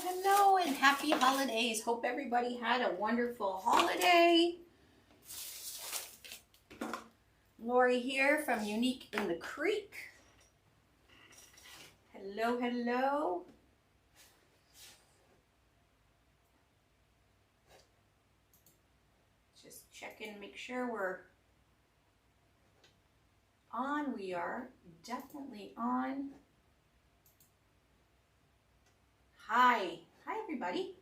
hello, and happy holidays. Hope everybody had a wonderful holiday. Laurie here from Unique in the Creek. Hello, hello. Just checking, make sure we're on. We are definitely on. Hi. Hi, everybody.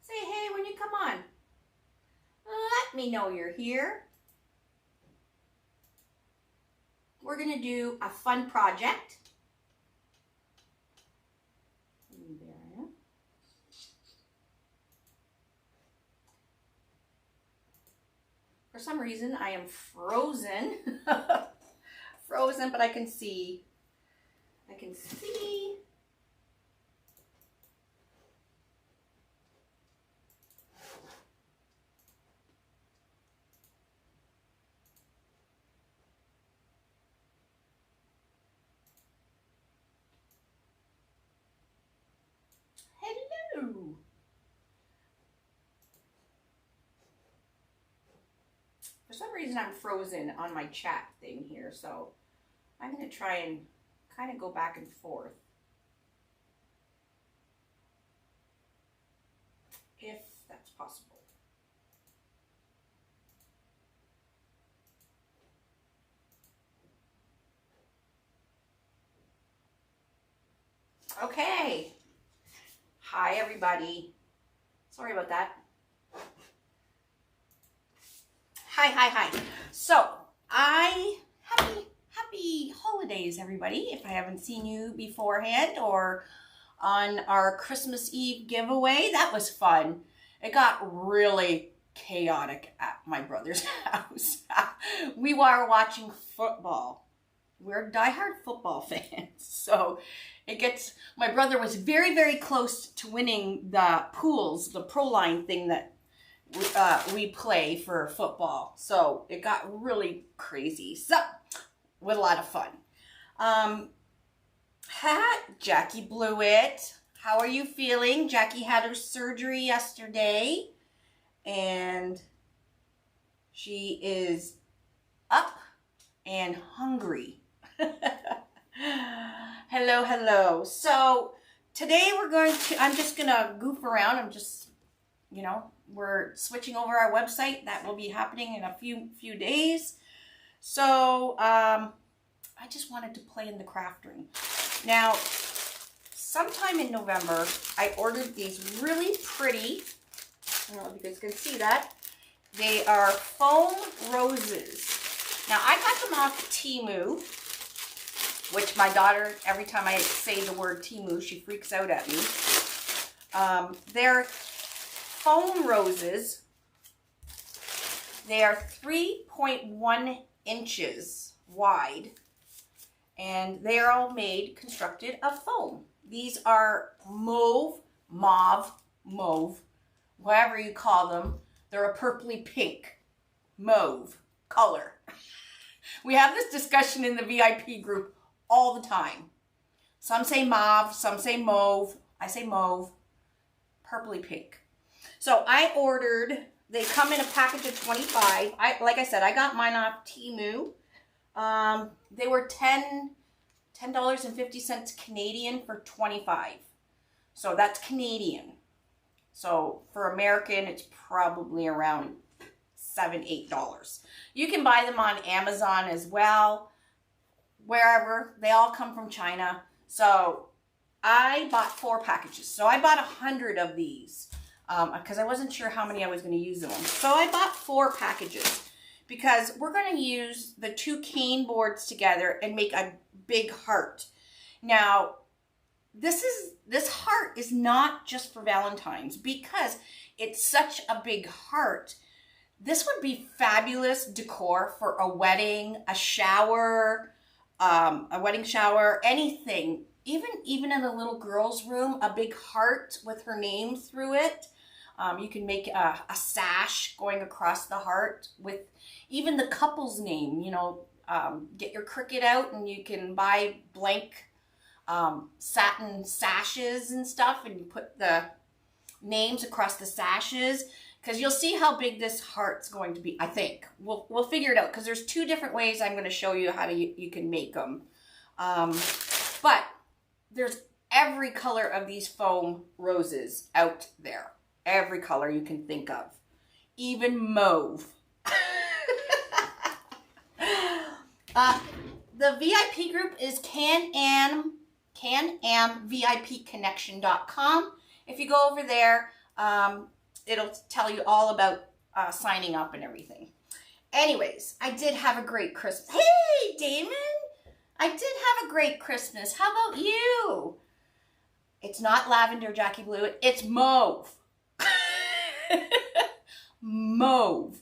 Say hey when you come on. Let me know you're here. We're going to do a fun project. There. For some reason, I am frozen. Frozen, but I can see. Hello. For some reason, I'm frozen on my chat thing here, so I'm going to try and kind of go back and forth, if that's possible. Okay. Hi, everybody. Sorry about that. Hi. So, happy holidays, everybody. If I haven't seen you beforehand or on our Christmas Eve giveaway, that was fun. It got really chaotic at my brother's house. We were watching football. We're diehard football fans. So my brother was very, very close to winning the pools, the pro line thing that we play for football. So it got really crazy. So, with a lot of fun. Jackie blew it. How are you feeling? Jackie had her surgery yesterday, and she is up and hungry. Hello. So today I'm just gonna goof around. We're switching over our website. That will be happening in a few days. So I just wanted to play in the craft room. Now, sometime in November, I ordered these really pretty, I don't know if you guys can see that. They are foam roses. Now, I got them off Temu, which my daughter, every time I say the word Temu, she freaks out at me. They're foam roses. They are 3.1 inches wide, and they are all constructed of foam. These are mauve, whatever you call them. They're a purpley pink mauve color. We have this discussion in the VIP group all the time. Some say mauve, some say mauve. I say mauve, purpley pink. So I ordered, they come in a package of 25. Like I said, I got mine off Temu. They were $10.50 Canadian for 25. So that's Canadian. So for American, it's probably around $7, $8. You can buy them on Amazon as well, wherever. They all come from China. So I bought 4 packages. So I bought 100 of these because I wasn't sure how many I was going to use them. So I bought 4 packages because we're going to use the 2 cane boards together and make a big heart. Now, this heart is not just for Valentine's because it's such a big heart. This would be fabulous decor for a wedding, a shower, a wedding shower, anything. Even in a little girl's room, a big heart with her name through it. You can make a sash going across the heart with even the couple's name, get your Cricut out and you can buy blank satin sashes and stuff, and you put the names across the sashes, because you'll see how big this heart's going to be. I think we'll figure it out, because there's 2 different ways I'm going to show you how to you can make them. But there's every color of these foam roses out there, every color you can think of, even mauve. The VIP group is CanAmVIPconnection.com. If you go over there, it'll tell you all about signing up and everything. Anyways, I did have a great Christmas. Hey, Damon! I did have a great Christmas. How about you? It's not lavender, Jackie Blue. It's mauve. Mauve.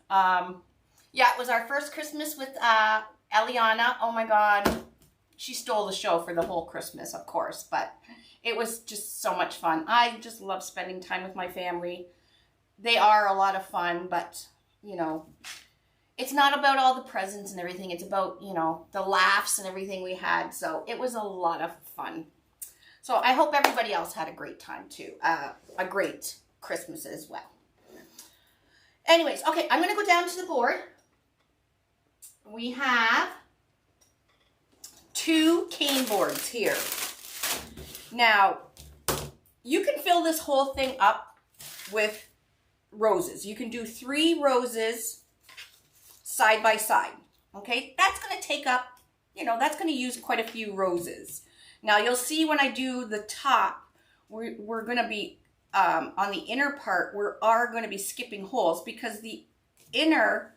Yeah, it was our first Christmas with Eliana. Oh my God. She stole the show for the whole Christmas, of course, but it was just so much fun. I just love spending time with my family. They are a lot of fun, but, you know, it's not about all the presents and everything. It's about, you know, the laughs and everything we had. So it was a lot of fun. So I hope everybody else had a great time too. A great Christmas as well. Anyways, okay, I'm going to go down to the board. We have 2 cane boards here. Now, you can fill this whole thing up with roses. You can do 3 roses side by side. Okay, that's going to take up, you know, that's going to use quite a few roses. Now, you'll see when I do the top, we're going to be, on the inner part, we are going to be skipping holes, because the inner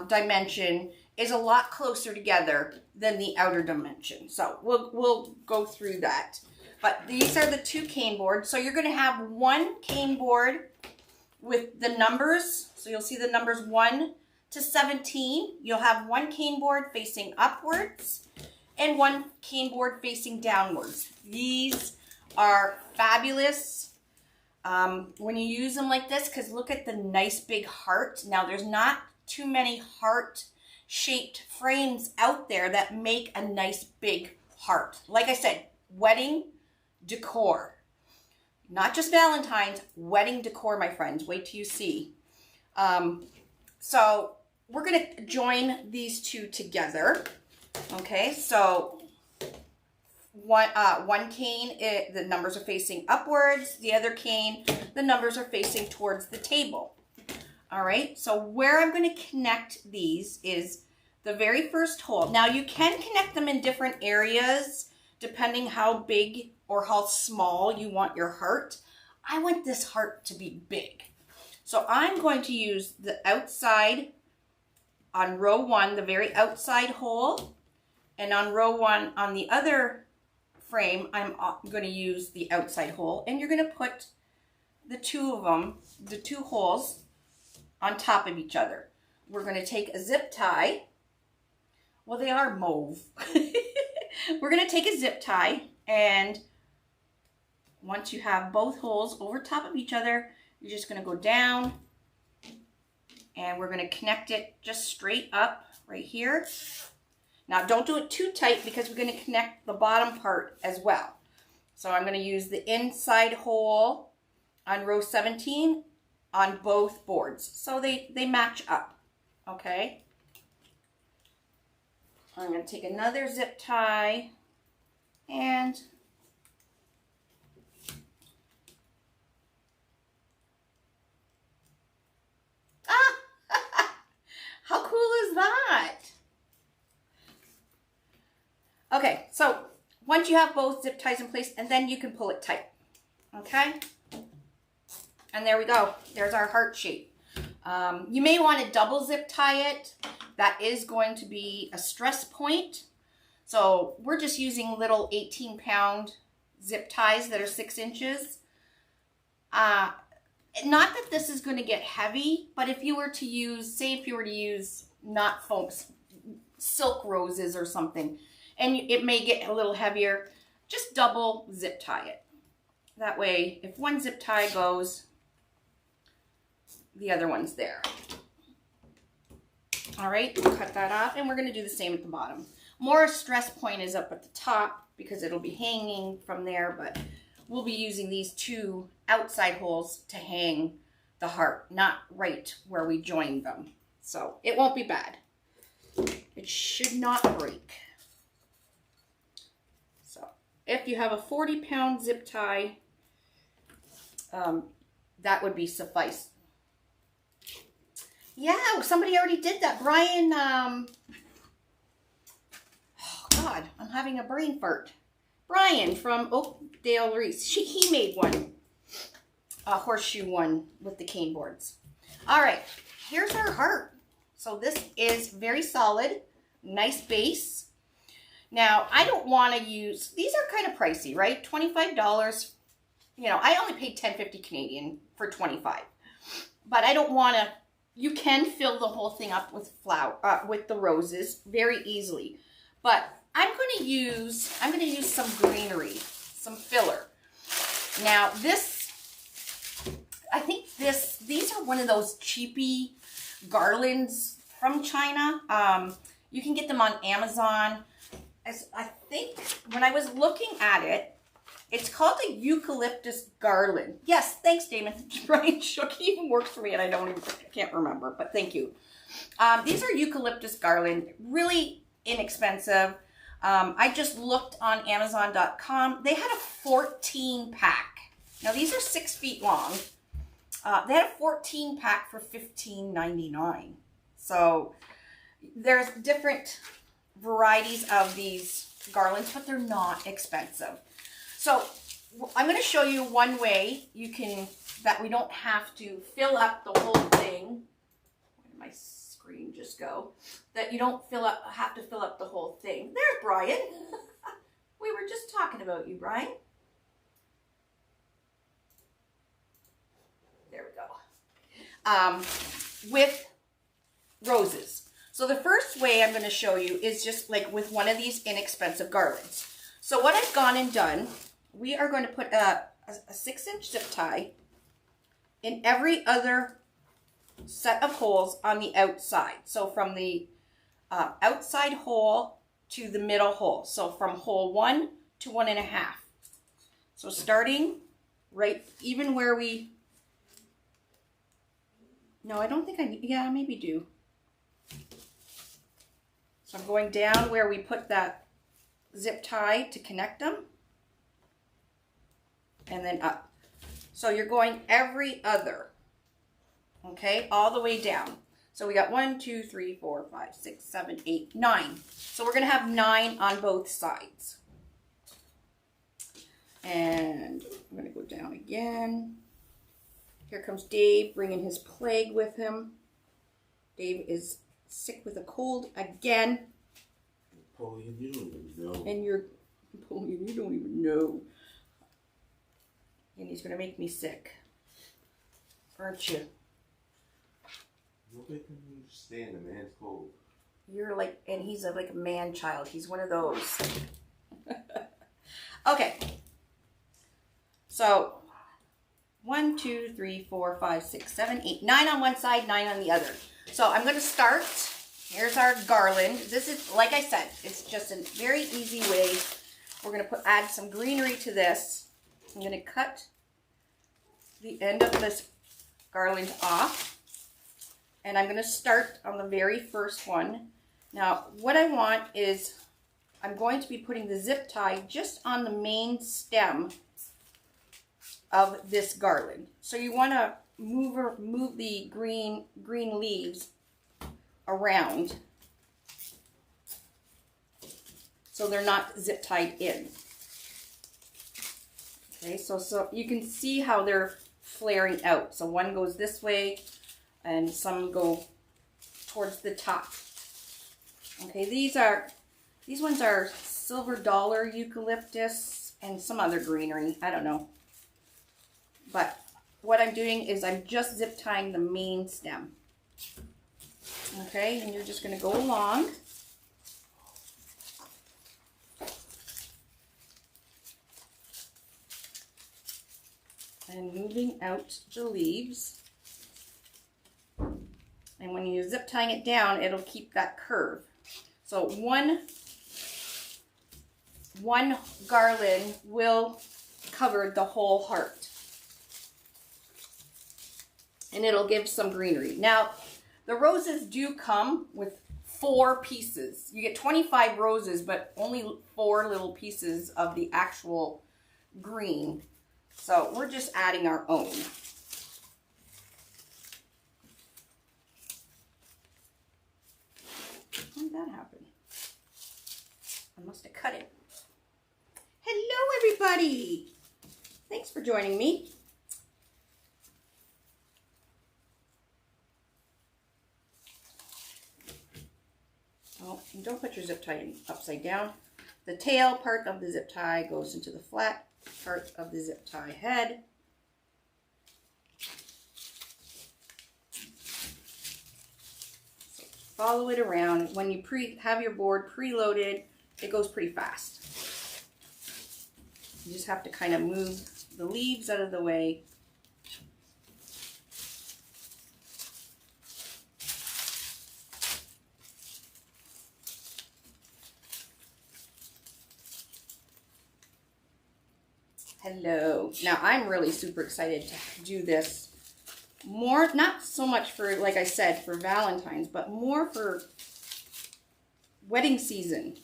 dimension is a lot closer together than the outer dimension. So we'll go through that. But these are the 2 cane boards. So you're going to have 1 cane board with the numbers. So you'll see the numbers 1 to 17. You'll have 1 cane board facing upwards and 1 cane board facing downwards. These are fabulous when you use them like this, because look at the nice big heart. Now, there's not too many heart-shaped frames out there that make a nice big heart. Like I said, wedding decor. Not just Valentine's, wedding decor, my friends. Wait till you see. So we're going to join these 2 together. Okay, so one cane, the numbers are facing upwards. The other cane, the numbers are facing towards the table. All right, so where I'm going to connect these is the very first hole. Now, you can connect them in different areas depending how big or how small you want your heart. I want this heart to be big. So I'm going to use the outside on row 1, the very outside hole, and on row 1 on the other frame, I'm going to use the outside hole, and you're going to put the 2 of them, the 2 holes on top of each other. We're going to take a zip tie. Well, they are mauve. We're going to take a zip tie, and once you have both holes over top of each other, you're just going to go down, and we're going to connect it just straight up right here. Now, don't do it too tight, because we're going to connect the bottom part as well. So I'm going to use the inside hole on row 17 on both boards, so they match up, okay? I'm going to take another zip tie and how cool is that? Okay, so once you have both zip ties in place, and then you can pull it tight, okay? And there we go. There's our heart shape. You may want to double zip tie it. That is going to be a stress point. So we're just using little 18-pound zip ties that are 6 inches. Not that this is going to get heavy, but if you were to use, say if you were to use not foam, silk roses or something, and it may get a little heavier, just double zip tie it. That way, if one zip tie goes, the other one's there. All right, we'll cut that off, and we're going to do the same at the bottom. More stress point is up at the top because it'll be hanging from there, but we'll be using these 2 outside holes to hang the heart, not right where we joined them. So it won't be bad. It should not break. So if you have a 40-pound zip tie, that would be suffice. Yeah, somebody already did that. Brian, oh God, I'm having a brain fart. Brian from Oakdale Wreaths, he made one. A horseshoe one with the cane boards. All right, here's our heart. So this is very solid, nice base. Now, I don't want to use, these are kind of pricey, right? $25. You know, I only paid $10.50 Canadian for 25. But I don't want to, you can fill the whole thing up with with the roses very easily. But I'm going to use some greenery, some filler. Now this, I think these are one of those cheapy garlands from China. You can get them on Amazon. I think when I was looking at it, it's called a eucalyptus garland. Yes, thanks, Damon. Brian Shook. He even works for me, and I can't remember, but thank you. These are eucalyptus garland, really inexpensive. I just looked on Amazon.com. They had a 14 pack. Now these are 6 feet long. They had a 14 pack for $15.99. So there's different varieties of these garlands, but they're not expensive. So I'm going to show you one way that we don't have to fill up the whole thing. Where did my screen just go? That you don't have to fill up the whole thing. There's Brian. We were just talking about you, Brian. There we go. With roses. So the first way I'm going to show you is just like with one of these inexpensive garlands. So what I've gone and done, we are going to put a 6-inch zip tie in every other set of holes on the outside. So from the outside hole to the middle hole. So from hole 1 to 1.5. So starting right even where we, no, I don't think I, yeah, maybe do. So I'm going down where we put that zip tie to connect them. And then up. So you're going every other, okay, all the way down. So we got 1, 2, 3, 4, 5, 6, 7, 8, 9. So we're going to have 9 on both sides. And I'm going to go down again. Here comes Dave bringing his plague with him. Dave is sick with a cold again. Napoleon, you don't even know. And you're, Napoleon, you don't even know. And he's going to make me sick. Aren't you? Nobody can understand a man's cold. You're like, and he's like a man-child. He's one of those. Okay. So, 1, 2, 3, 4, 5, 6, 7, 8, 9 on one side, 9 on the other. So I'm going to start. Here's our garland. This is, like I said, it's just a very easy way. We're going to add some greenery to this. I'm going to cut the end of this garland off. And I'm going to start on the very first one. Now, what I want is, I'm going to be putting the zip tie just on the main stem of this garland. So you want to move the green leaves around so they're not zip tied in. Okay, so you can see how they're flaring out. So one goes this way and some go towards the top. Okay, these ones are silver dollar eucalyptus and some other greenery. I don't know. But what I'm doing is I'm just zip tying the main stem. Okay, and you're just going to go along. And moving out the leaves. And when you're zip tying it down, it'll keep that curve. So one garland will cover the whole heart. And it'll give some greenery. Now, the roses do come with 4 pieces. You get 25 roses, but only 4 little pieces of the actual green. So we're just adding our own. How did that happen? I must have cut it. Hello, everybody. Thanks for joining me. Oh, and don't put your zip tie upside down. The tail part of the zip tie goes into the flat part of the zip tie head. So follow it around. When you have your board preloaded, it goes pretty fast. You just have to kind of move the leaves out of the way. Hello. Now I'm really super excited to do this more, not so much for, like I said, for Valentine's, but more for wedding season.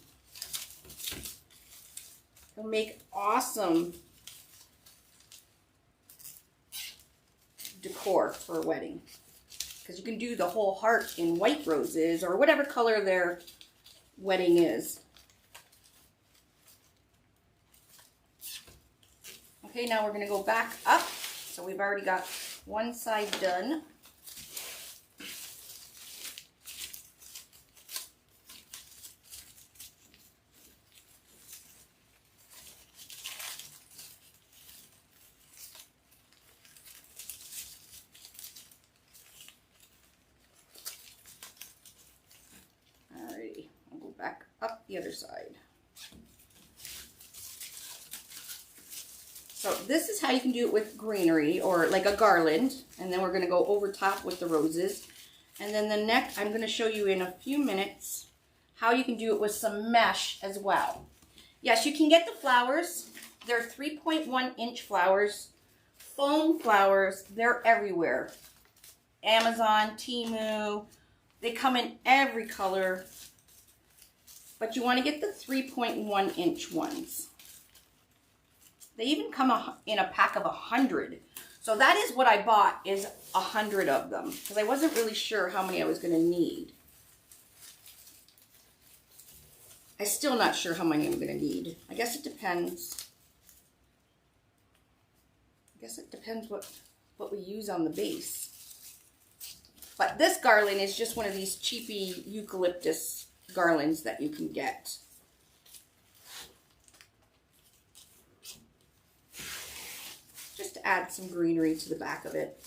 It'll make awesome decor for a wedding. Because you can do the whole heart in white roses or whatever color their wedding is. Okay, now we're going to go back up. So we've already got one side done. Alrighty, I'll go back up the other side. So this is how you can do it with greenery or like a garland. And then we're going to go over top with the roses. And then the neck, I'm going to show you in a few minutes how you can do it with some mesh as well. Yes, you can get the flowers. They're 3.1 inch flowers, foam flowers. They're everywhere. Amazon, Temu, they come in every color. But you want to get the 3.1 inch ones. They even come in a pack of 100. So that is what I bought, is 100 of them. Because I wasn't really sure how many I was going to need. I'm still not sure how many I'm going to need. I guess it depends. I guess it depends what we use on the base. But this garland is just one of these cheapy eucalyptus garlands that you can get. Just to add some greenery to the back of it.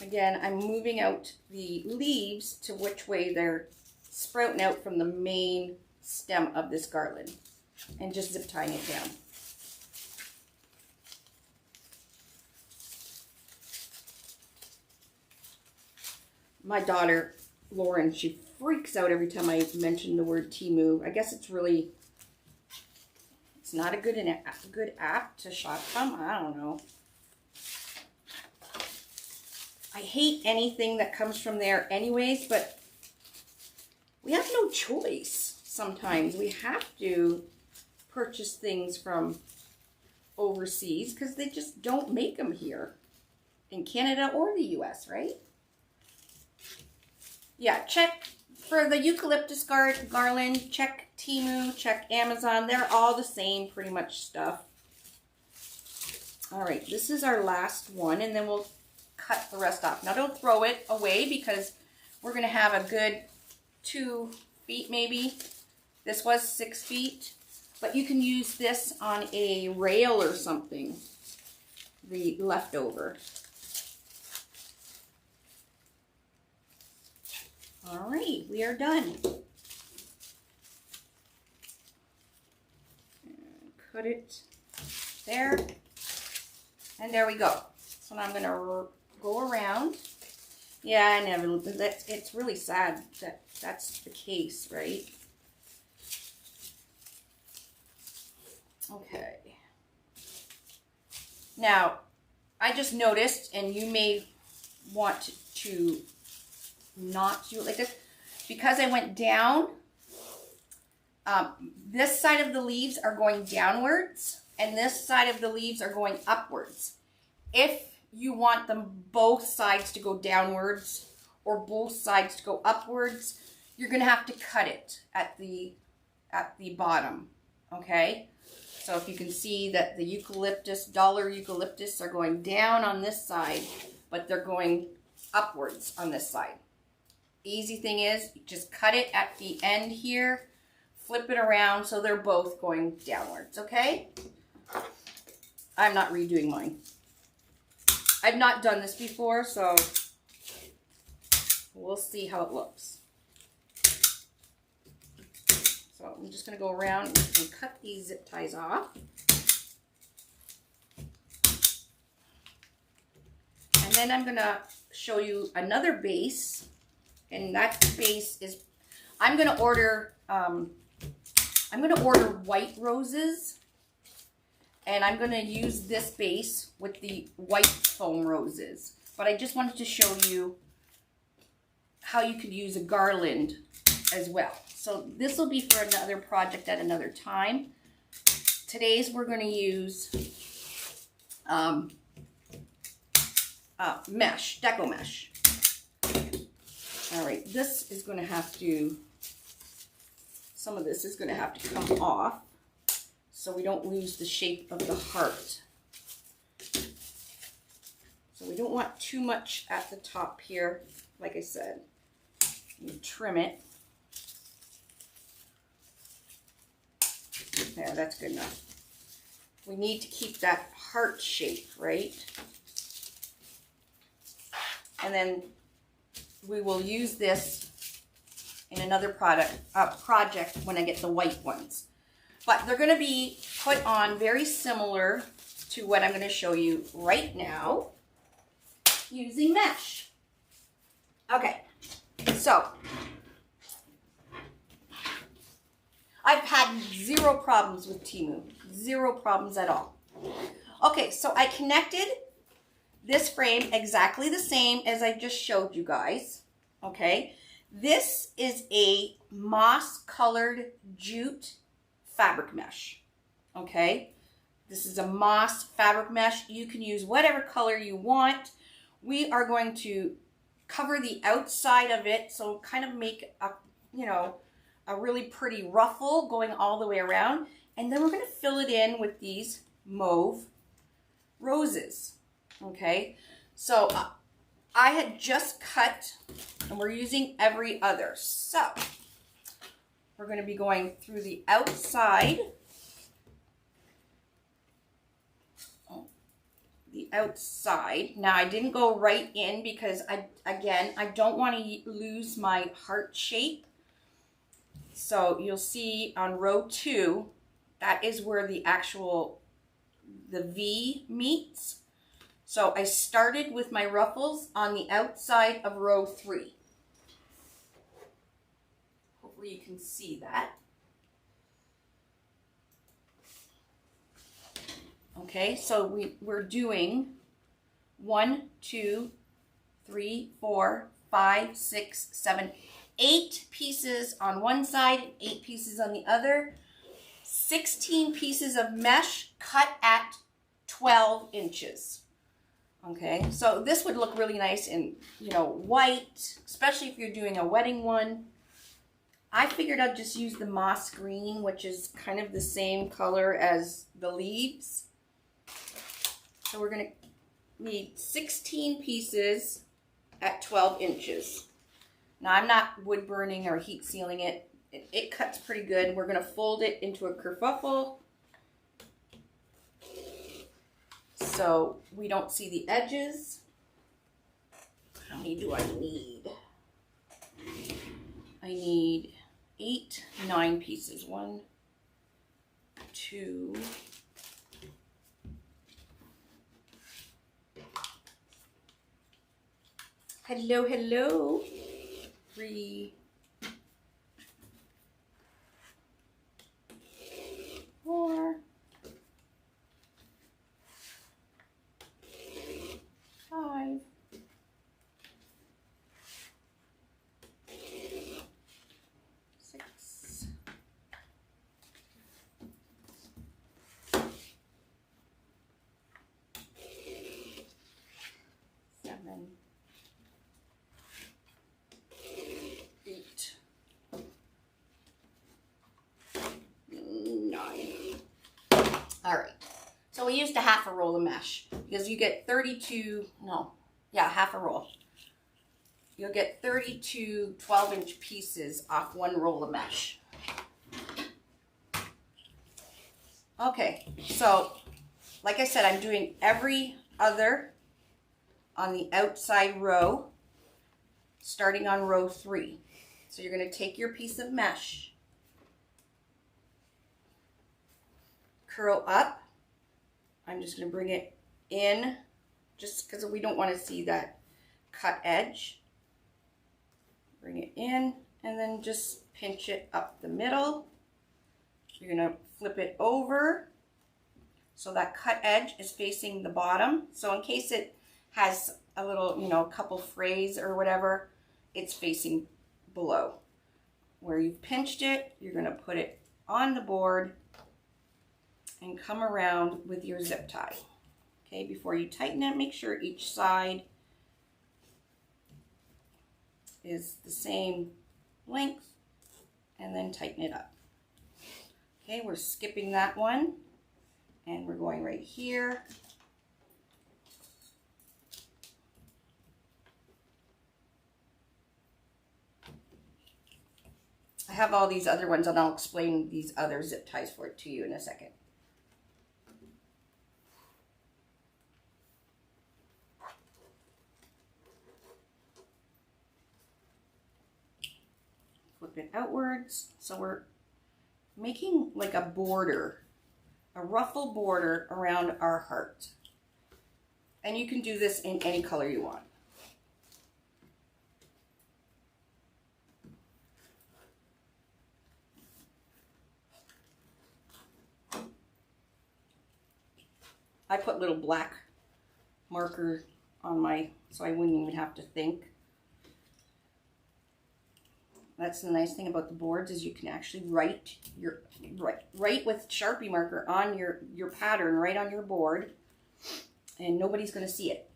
Again, I'm moving out the leaves to which way they're sprouting out from the main stem of this garland and just zip tying it down. My daughter, Lauren, she freaks out every time I mention the word Temu. I guess it's not a good app to shop from. I don't know. I hate anything that comes from there anyways, but we have no choice sometimes. We have to purchase things from overseas because they just don't make them here in Canada or the US, right? Yeah, check for the eucalyptus garland, check Temu, check Amazon. They're all the same pretty much stuff. All right, this is our last one, and then we'll cut the rest off. Now don't throw it away because we're going to have a good 2 feet maybe. This was 6 feet, but you can use this on a rail or something, the leftover. All right, we are done. And cut it there. And there we go. So now I'm going to go around. Yeah, I never, it's really sad that that's the case, right? Okay. Now, I just noticed, and you may want to not do it like this, because I went down, this side of the leaves are going downwards, and this side of the leaves are going upwards. If you want them both sides to go downwards or both sides to go upwards, you're going to have to cut it at the bottom, okay? So if you can see that the eucalyptus, dollar eucalyptus are going down on this side, but they're going upwards on this side. Easy thing is, just cut it at the end here, flip it around so they're both going downwards, okay? I'm not redoing mine. I've not done this before, so we'll see how it looks. So I'm just going to go around and cut these zip ties off. And then I'm going to show you another base. And that base is, I'm going to order white roses. And I'm going to use this base with the white foam roses. But I just wanted to show you how you could use a garland as well. So this will be for another project at another time. Today's we're going to use mesh, Deco mesh. All right, this is going to have to, some of this is going to have to come off so we don't lose the shape of the heart. So we don't want too much at the top here, like I said. You trim it. There, that's good enough. We need to keep that heart shape, right? And then we will use this in another project when I get the white ones. But they're going to be put on very similar to what I'm going to show you right now using mesh. Okay, so I've had zero problems with Temu. Zero problems at all. Okay, so I connected this frame exactly the same as I just showed you guys. Okay, this is a moss-colored jute fabric mesh. Okay, this is a moss fabric mesh. You can use whatever color you want. We are going to cover the outside of it, so kind of make a, you know, a really pretty ruffle going all the way around. And then we're going to fill it in with these mauve roses. Okay, so I had just cut, and we're using every other. So we're going to be going through the outside. Now I didn't go right in because I don't want to lose my heart shape. So you'll see on row 2, that is where the V meets. So I started with my ruffles on the outside of row 3. Hopefully you can see that. Okay, so we're doing 1, 2, 3, 4, 5, 6, 7, 8 pieces on one side, 8 pieces on the other, 16 pieces of mesh cut at 12 inches. Okay, so this would look really nice in, you know, white, especially if you're doing a wedding one. I figured I'd just use the moss green, which is kind of the same color as the leaves. So we're going to need 16 pieces at 12 inches. Now I'm not wood burning or heat sealing it. It cuts pretty good. We're going to fold it into a kerfuffle so we don't see the edges. How many do I need? I need 8, 9 pieces. 1, 2, Hello, hello. 3, 4, 5, 6, 7, 8, 9. All right. So we used a half a roll of mesh because you get 32, no, yeah, half a roll. You'll get 32 12-inch pieces off one roll of mesh. Okay, so like I said, I'm doing every other on the outside row, starting on row 3. So you're going to take your piece of mesh, curl up. I'm just going to bring it in just because we don't want to see that cut edge. Bring it in and then just pinch it up the middle. You're going to flip it over so that cut edge is facing the bottom. So in case it has a little, you know, a couple frays or whatever, it's facing below. Where you've pinched it, you're going to put it on the board and come around with your zip tie. Okay, before you tighten it, make sure each side is the same length and then tighten it up. Okay, we're skipping that one and we're going right here. I have all these other ones and I'll explain these other zip ties to you in a second. Flip it outwards. So we're making like a border, a ruffle border around our heart. And you can do this in any color you want. I put little black marker on my, so I wouldn't even have to think. That's the nice thing about the boards is you can actually write with Sharpie marker on your pattern right on your board, and nobody's going to see it.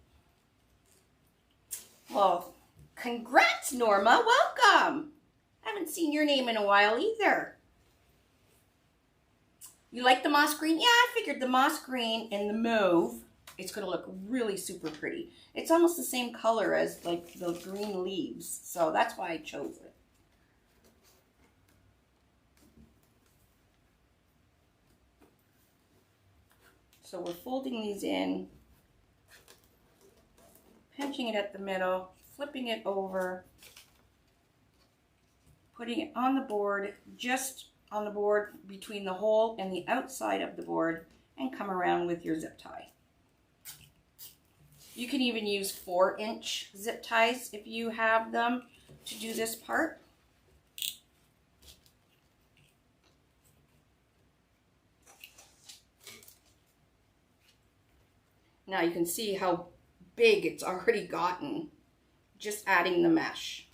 Well, congrats, Norma. Welcome. I haven't seen your name in a while either. You like the moss green? Yeah, I figured the moss green and the mauve, it's going to look really super pretty. It's almost the same color as like the green leaves, so that's why I chose it. So we're folding these in, pinching it at the middle, flipping it over, putting it on the board, just on the board between the hole and the outside of the board, and come around with your zip tie. You can even use 4-inch zip ties if you have them to do this part. Now you can see how big it's already gotten, just adding the mesh.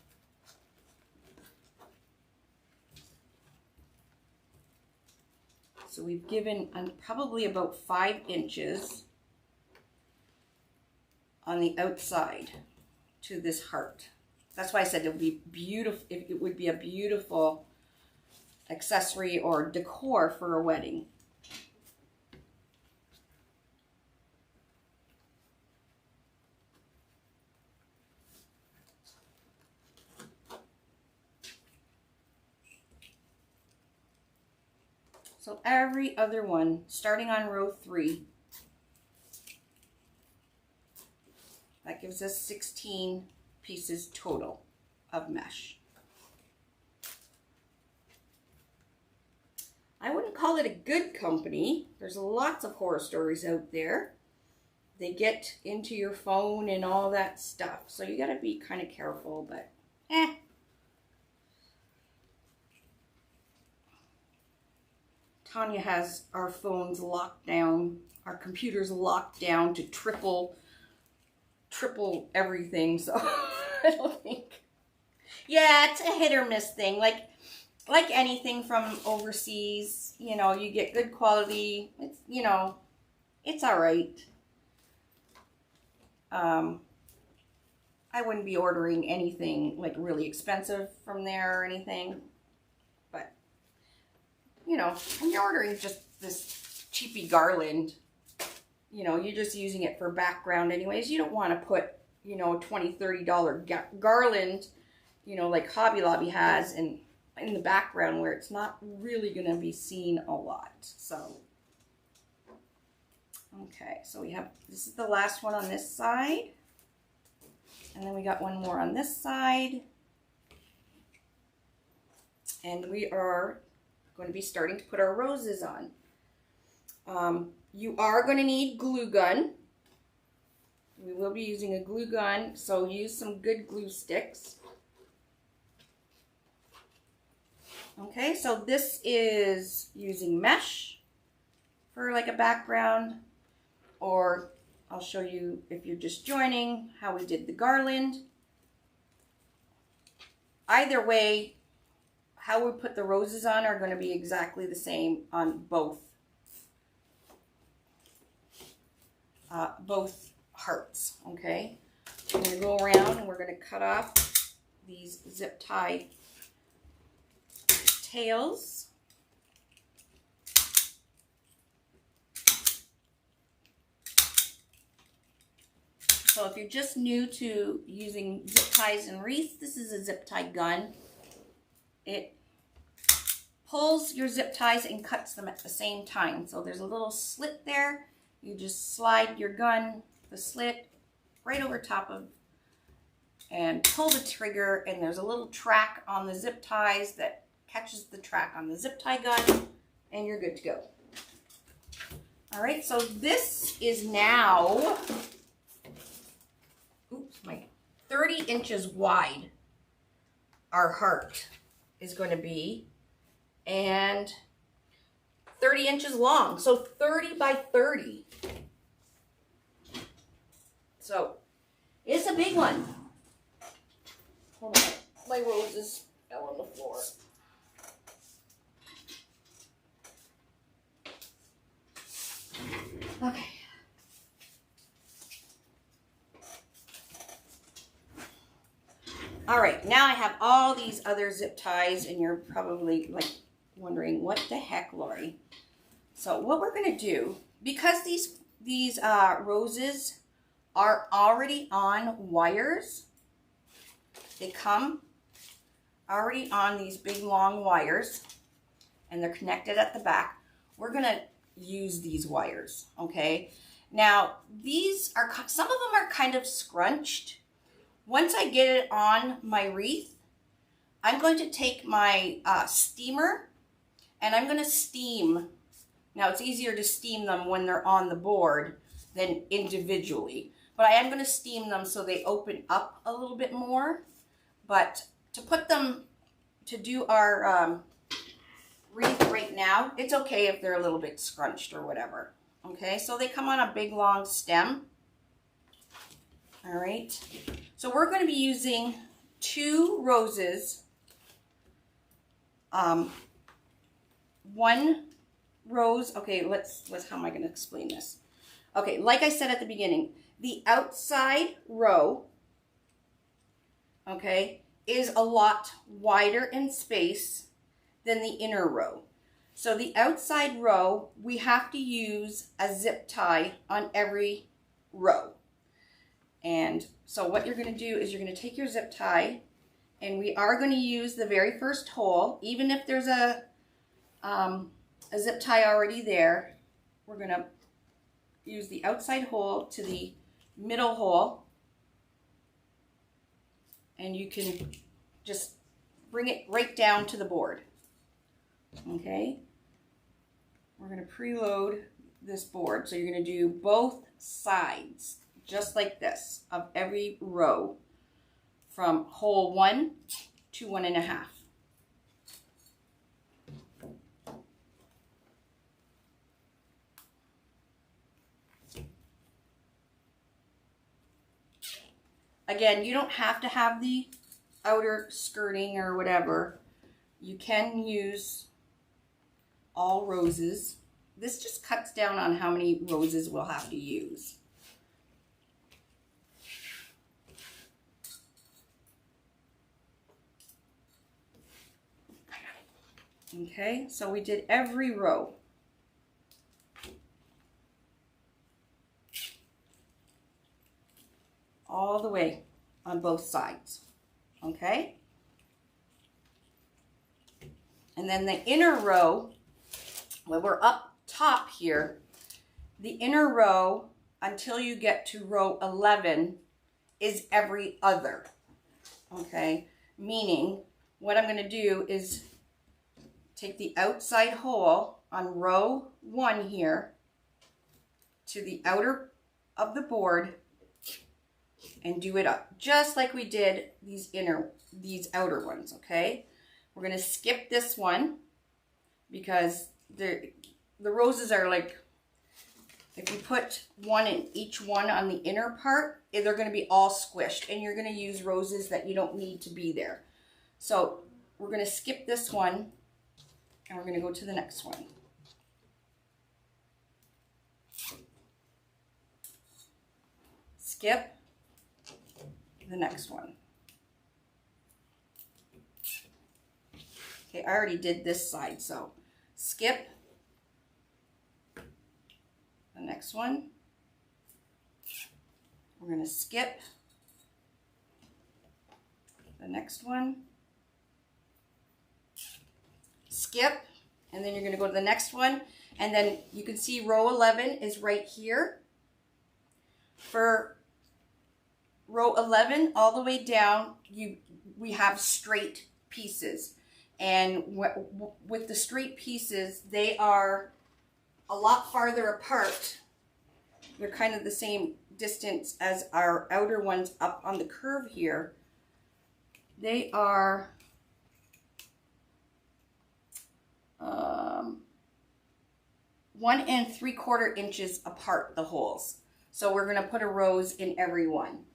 So we've given probably about 5 inches on the outside to this heart. That's why I said it would be beautiful. It would be a beautiful accessory or decor for a wedding. So every other one, starting on row 3, that gives us 16 pieces total of mesh. I wouldn't call it a good company. There's lots of horror stories out there. they get into your phone and all that stuff. So you got to be kind of careful, but Tanya has our phones locked down, our computers locked down to triple everything. So I don't think, yeah, it's a hit or miss thing. Like anything from overseas, you know, you get good quality. It's, you know, it's all right. I wouldn't be ordering anything like really expensive from there or anything. But, you know, when you're ordering just this cheapy garland, you know, you're just using it for background anyways. You don't want to put, you know, $20, $30 garland, you know, like Hobby Lobby has in the background where it's not really going to be seen a lot. So, okay, so we have, this is the last one on this side. And then we got one more on this side. And we are going to be starting to put our roses on. You are going to need glue gun. We will be using a glue gun, so use some good glue sticks. Okay, so this is using mesh for like a background, or I'll show you if you're just joining how we did the garland. Either way, how we put the roses on are going to be exactly the same on both hearts. Okay, I'm going to go around and we're going to cut off these zip tie tails. So if you're just new to using zip ties and wreaths, this is a zip tie gun. It pulls your zip ties and cuts them at the same time. So there's a little slit there. You just slide your gun, the slit, right over top of, and pull the trigger, and there's a little track on the zip ties that catches the track on the zip tie gun, and you're good to go. All right, so this is now, oops, my 30 inches wide, our heart is going to be, and 30 inches long, so 30 by 30. So it's a big one. Hold on, my roses fell on the floor. Okay. All right, now I have all these other zip ties, and you're probably like wondering, what the heck, Laurie? So what we're going to do, because these roses are already on wires, they come already on these big long wires, and they're connected at the back. We're going to use these wires, okay? Now, these are, some of them are kind of scrunched. Once I get it on my wreath, I'm going to take my steamer, and I'm going to steam. Now, it's easier to steam them when they're on the board than individually, but I am going to steam them so they open up a little bit more. But to put them, to do our wreath right now, it's okay if they're a little bit scrunched or whatever. Okay, so they come on a big long stem. All right, so we're going to be using 2 roses. One rose, okay, let's how am I going to explain this? Okay, like I said at the beginning, the outside row, okay, is a lot wider in space than the inner row. So the outside row, we have to use a zip tie on every row. And so what you're going to do is you're going to take your zip tie, and we are going to use the very first hole. Even if there's a zip tie already there, we're going to use the outside hole to the middle hole, and you can just bring it right down to the board. Okay, we're going to preload this board. So you're going to do both sides, just like this, of every row from hole 1 to 1.5. Again, you don't have to have the outer skirting or whatever. You can use all roses. This just cuts down on how many roses we'll have to use. Okay, so we did every row. All the way on both sides, okay? And then the inner row, when we're up top here, the inner row until you get to row 11 is every other, okay? Meaning what I'm gonna do is take the outside hole on row 1 here to the outer of the board and do it up just like we did these outer ones, okay? We're going to skip this one because the roses are like, if you put one in each one on the inner part, they're going to be all squished and you're going to use roses that you don't need to be there. So we're going to skip this one and we're going to go to the next one. Skip the next one. Okay, I already did this side, so skip the next one. We're going to skip the next one. Skip, and then you're going to go to the next one, and then you can see row 11 is right here. For row 11 all the way down, we have straight pieces, and with the straight pieces, they are a lot farther apart. They're kind of the same distance as our outer ones up on the curve here. They are 1 3/4 inches apart, the holes. So we're going to put a rose in every one.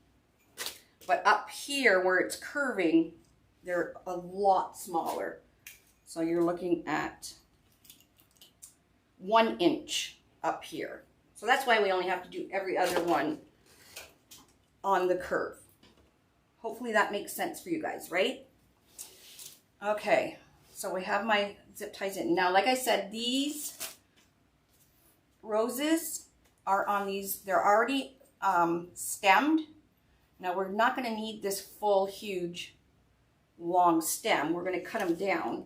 But up here where it's curving, they're a lot smaller. So you're looking at 1 inch up here. So that's why we only have to do every other one on the curve. Hopefully that makes sense for you guys, right? Okay, so we have my zip ties in. Now, like I said, these roses are on these, they're already stemmed. Now we're not going to need this full, huge, long stem. We're going to cut them down.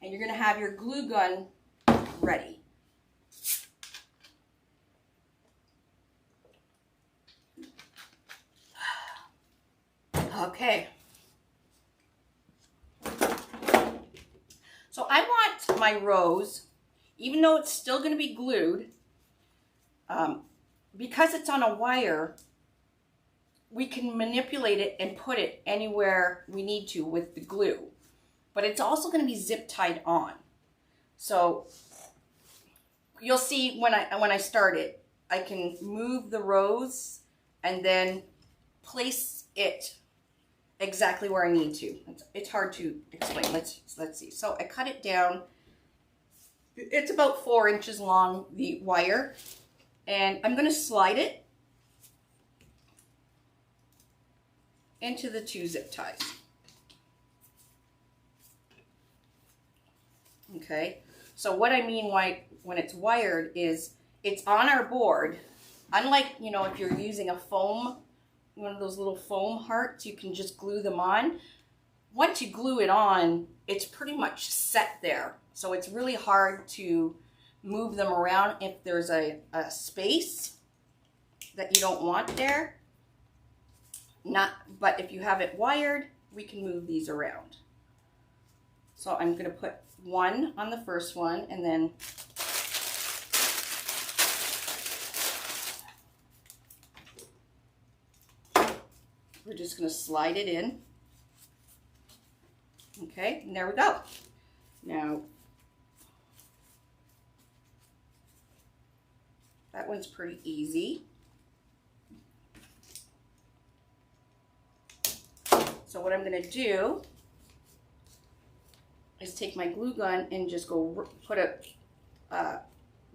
And you're going to have your glue gun ready. Okay. So I want my rose, even though it's still going to be glued, because it's on a wire, we can manipulate it and put it anywhere we need to with the glue. But it's also going to be zip tied on. So you'll see when I start it, I can move the rose and then place it exactly where I need to. It's hard to explain. Let's see. So I cut it down. It's about 4 inches long, the wire, and I'm going to slide it into the 2 zip ties. Okay, so what I mean when it's wired is it's on our board. Unlike, you know, if you're using a foam, one of those little foam hearts, you can just glue them on. Once you glue it on, it's pretty much set there. So it's really hard to move them around if there's a space that you don't want there. But if you have it wired, we can move these around. So I'm going to put 1 on the first one, and then we're just going to slide it in. Okay, and there we go. Now, that one's pretty easy. So what I'm going to do is take my glue gun and just go put a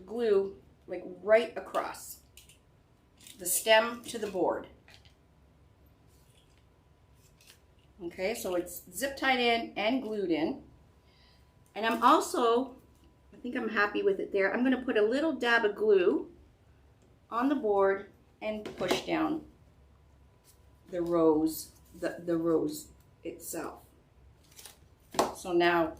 glue like right across the stem to the board. Okay, so it's zip tied in and glued in. And I'm also, I think I'm happy with it there. I'm going to put a little dab of glue on the board and push down the rose, the rose itself. So now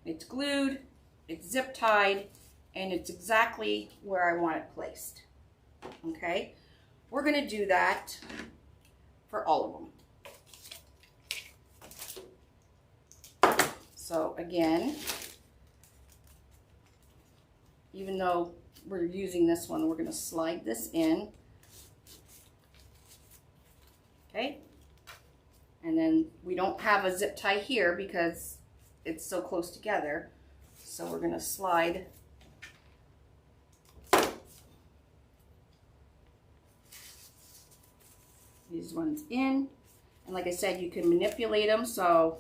it's glued, it's zip tied, and it's exactly where I want it placed. Okay, we're going to do that for all of them. So again, even though we're using this one, we're going to slide this in. Okay, and then we don't have a zip tie here because it's so close together. So we're going to slide these ones in. And like I said, you can manipulate them so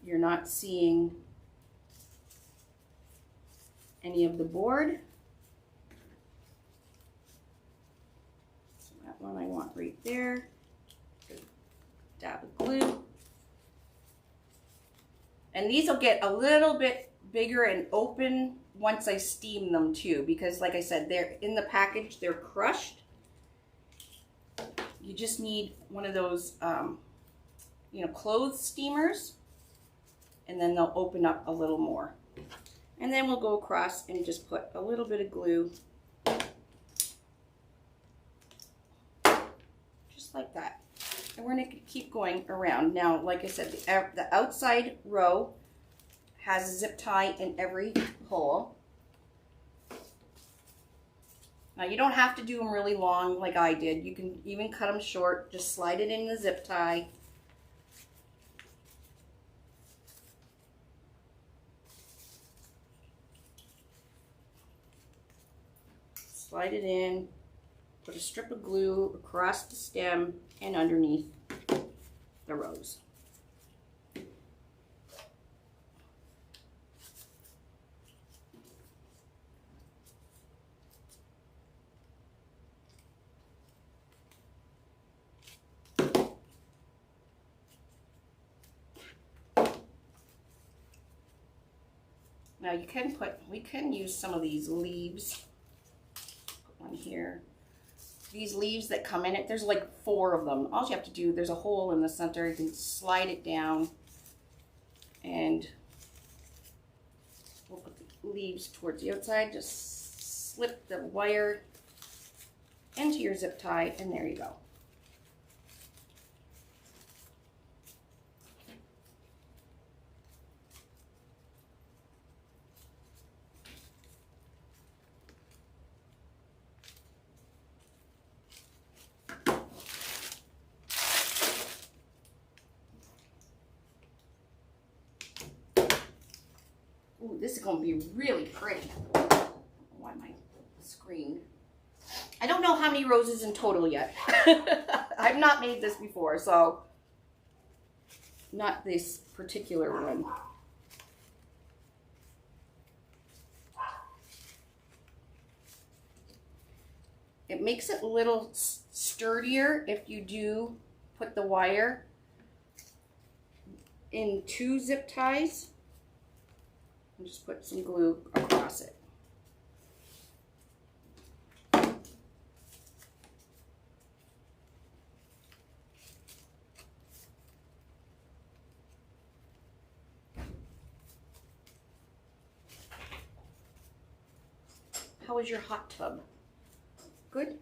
you're not seeing any of the board. So that one I want right there. Dab of glue. And these will get a little bit bigger and open once I steam them too, because like I said, they're in the package, they're crushed. You just need one of those, you know, clothes steamers, and then they'll open up a little more. And then we'll go across and just put a little bit of glue, just like that. And we're going to keep going around. Now, like I said, the outside row has a zip tie in every hole. Now, you don't have to do them really long like I did. You can even cut them short. Just slide it in the zip tie. Slide it in. Put a strip of glue across the stem and underneath the rose. Now you can we can use some of these leaves. Put one here. These leaves that come in it, there's like 4 of them. All you have to do, there's a hole in the center, you can slide it down and we'll put the leaves towards the outside. Just slip the wire into your zip tie and there you go. Ooh, this is going to be really pretty. Why my screen? I don't know how many roses in total yet. I've not made this before, so not this particular one. It makes it a little sturdier if you do put the wire in 2 zip ties. And just put some glue across it. How was your hot tub? Good?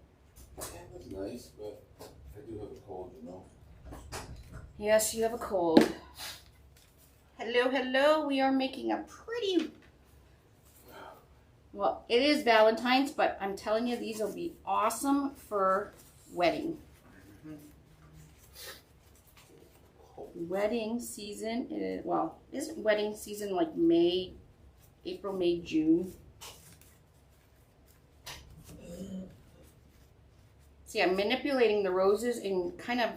Yeah, it was nice, but I do have a cold, you know. Yes, you have a cold. Hello, hello. We are making a pretty, well, it is Valentine's, but I'm telling you, these will be awesome for wedding. wedding season, well, isn't wedding season like May, April, May, June? See, I'm manipulating the roses and kind of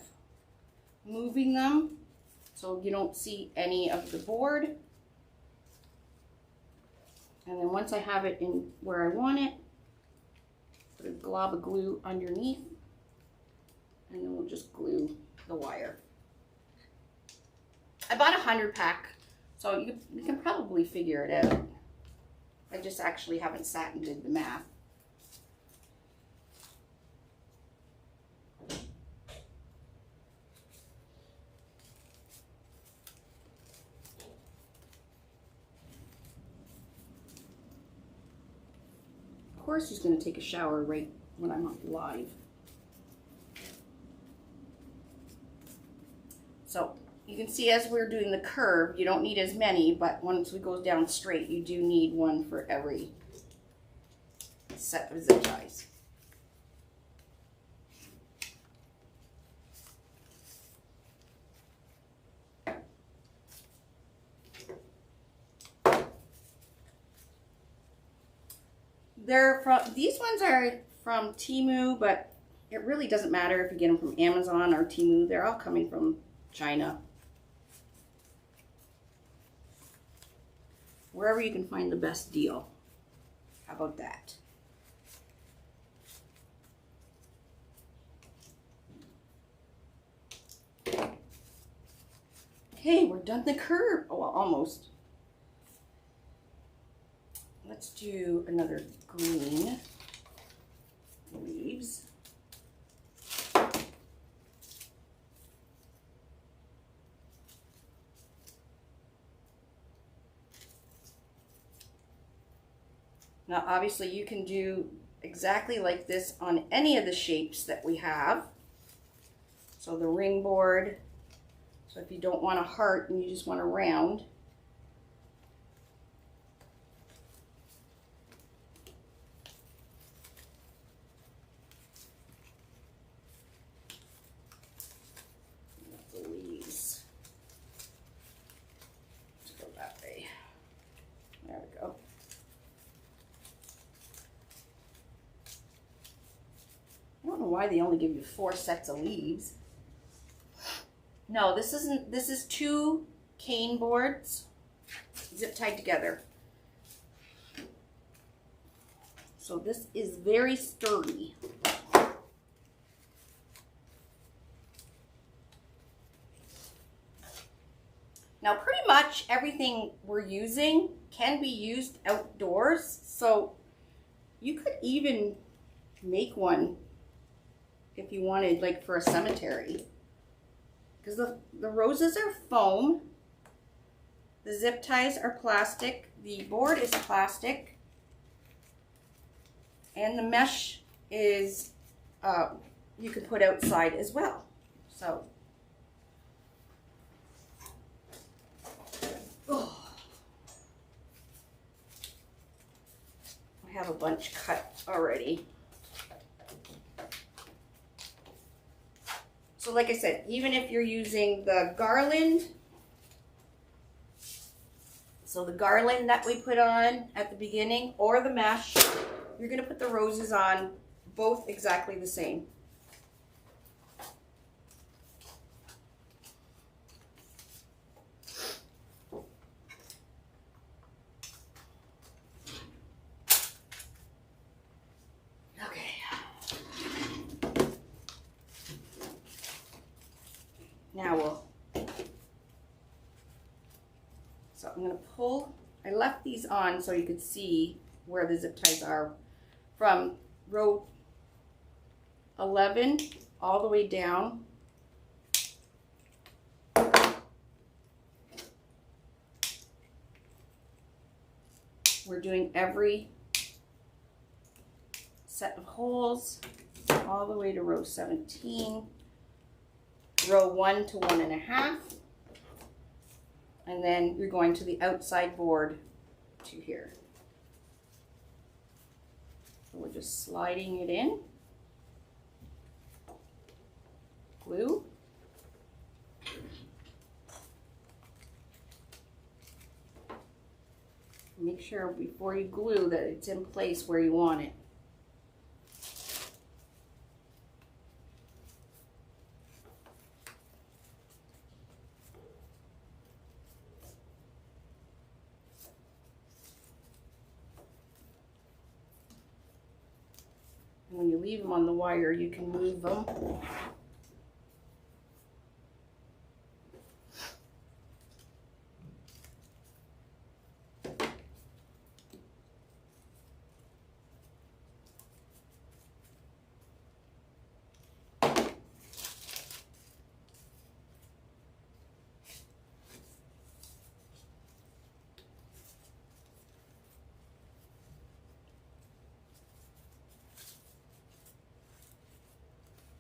moving them so you don't see any of the board. And then once I have it in where I want it, put a glob of glue underneath, and then we'll just glue the wire. I bought a 100-pack, so you can probably figure it out. I just actually haven't sat and did the math. Of course he's going to take a shower right when I'm on live. So you can see as we're doing the curve, you don't need as many, but once we go down straight, you do need one for every set of zip ties. These ones are from Temu, but it really doesn't matter if you get them from Amazon or Temu. They're all coming from China. Wherever you can find the best deal. How about that? Okay, we're done the curve. Oh, well, almost. Let's do another green leaves. Now, obviously, you can do exactly like this on any of the shapes that we have. So the ring board. So if you don't want a heart and you just want a round, the leaves. Let's go that way. There we go. I don't know why they only give you 4 sets of leaves. No, this isn't. This is 2 cane boards zip tied together. So this is very sturdy. Now, pretty much everything we're using can be used outdoors. So you could even make one if you wanted, like for a cemetery. Because the roses are foam, the zip ties are plastic, the board is plastic, and the mesh is, you can put outside as well. So, oh. I have a bunch cut already. So like I said, even if you're using the garland, so the garland that we put on at the beginning, or the mesh, you're going to put the roses on both exactly the same. Now so I'm going to pull, I left these on so you could see where the zip ties are from row 11 all the way down. We're doing every set of holes all the way to row 17. Row 1 to 1.5, and then you're going to the outside board to here. So we're just sliding it in, glue, Make sure before you glue that it's in place where you want it. And when you leave them on the wire, you can move them.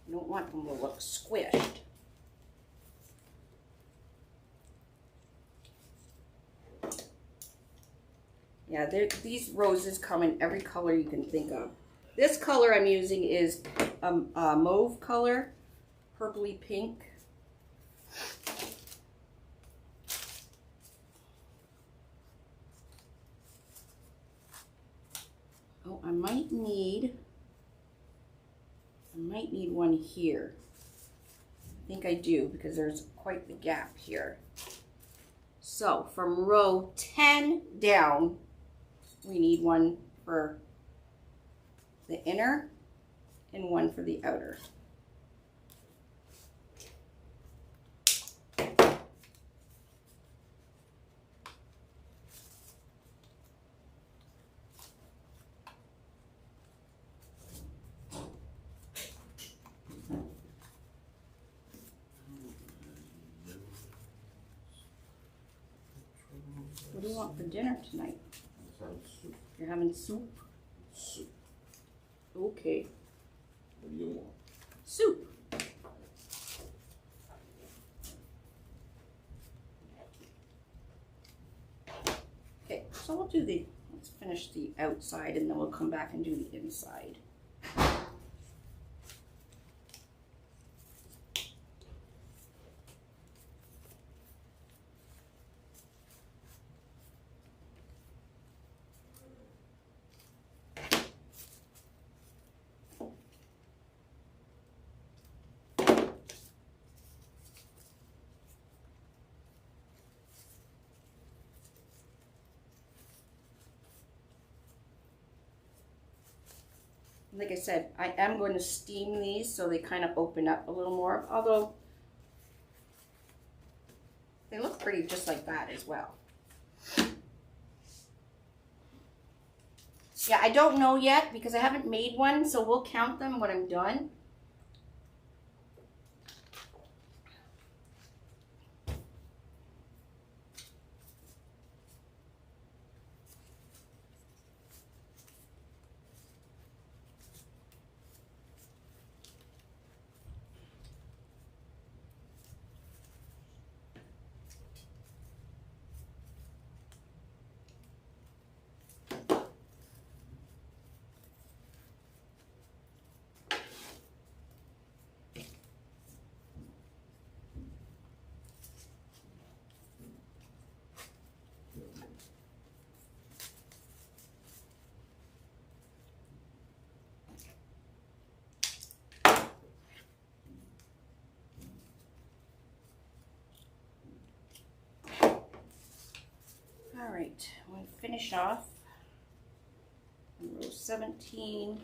You don't want them to look squished. Yeah, these roses come in every color you can think of. This color I'm using is a mauve color, purpley pink. Oh, I might need one here. I think I do because there's quite the gap here. So from row 10 down, we need one for the inner and one for the outer. What do you want for dinner tonight? Soup. You're having soup? Soup. Okay. What do you want? Soup. Okay, so we'll do let's finish the outside and then we'll come back and do the inside. Like I said, I am going to steam these so they kind of open up a little more, although they look pretty just like that as well. Yeah, I don't know yet because I haven't made one, so we'll count them when I'm done. All right, I'm going to finish off on row 17.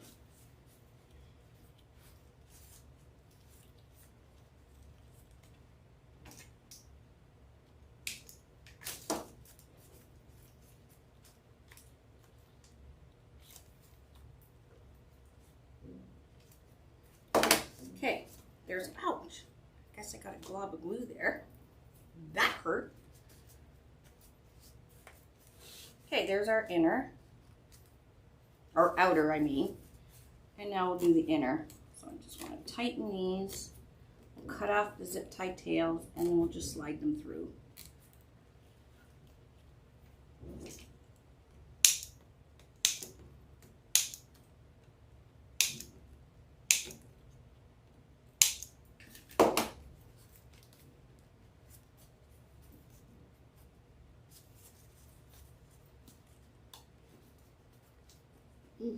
Okay, there's, ouch, I guess I got a glob of glue there. That hurt. Okay, there's our inner, or outer, I mean. And now we'll do the inner. So I just want to tighten these, we'll cut off the zip tie tails, and then we'll just slide them through. I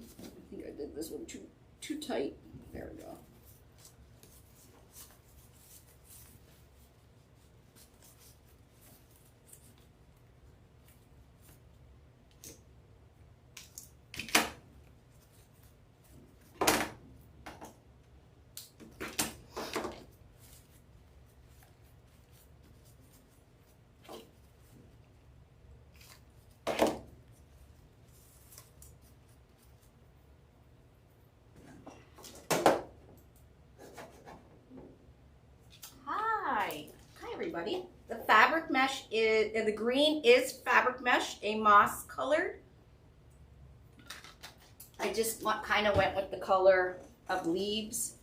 think I did this one too tight. There we go. Everybody. The fabric mesh is, the green is fabric mesh, a moss colored. I just kind of went with the color of leaves.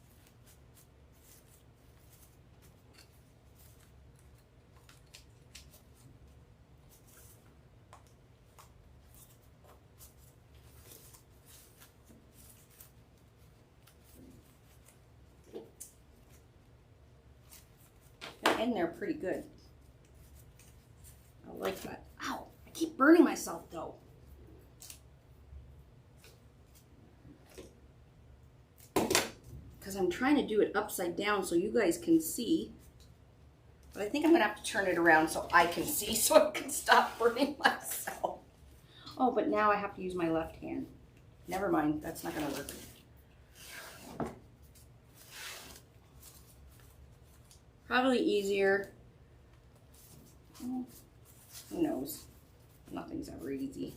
In there pretty good. I like that. Ow, I keep burning myself though. Because I'm trying to do it upside down so you guys can see. But I think I'm gonna have to turn it around so I can see, so I can stop burning myself. Oh, but now I have to use my left hand. Never mind, that's not gonna work. Probably easier. Who knows? Nothing's ever easy.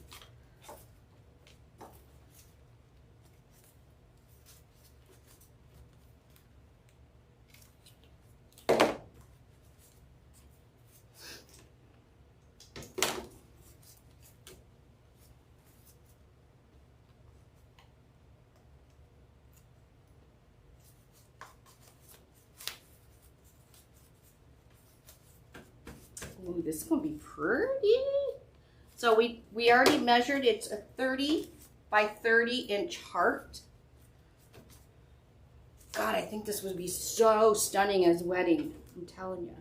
Ooh, this is gonna be pretty. So we already measured. It's a 30 by 30 inch heart. God, I think this would be so stunning as wedding. I'm telling you.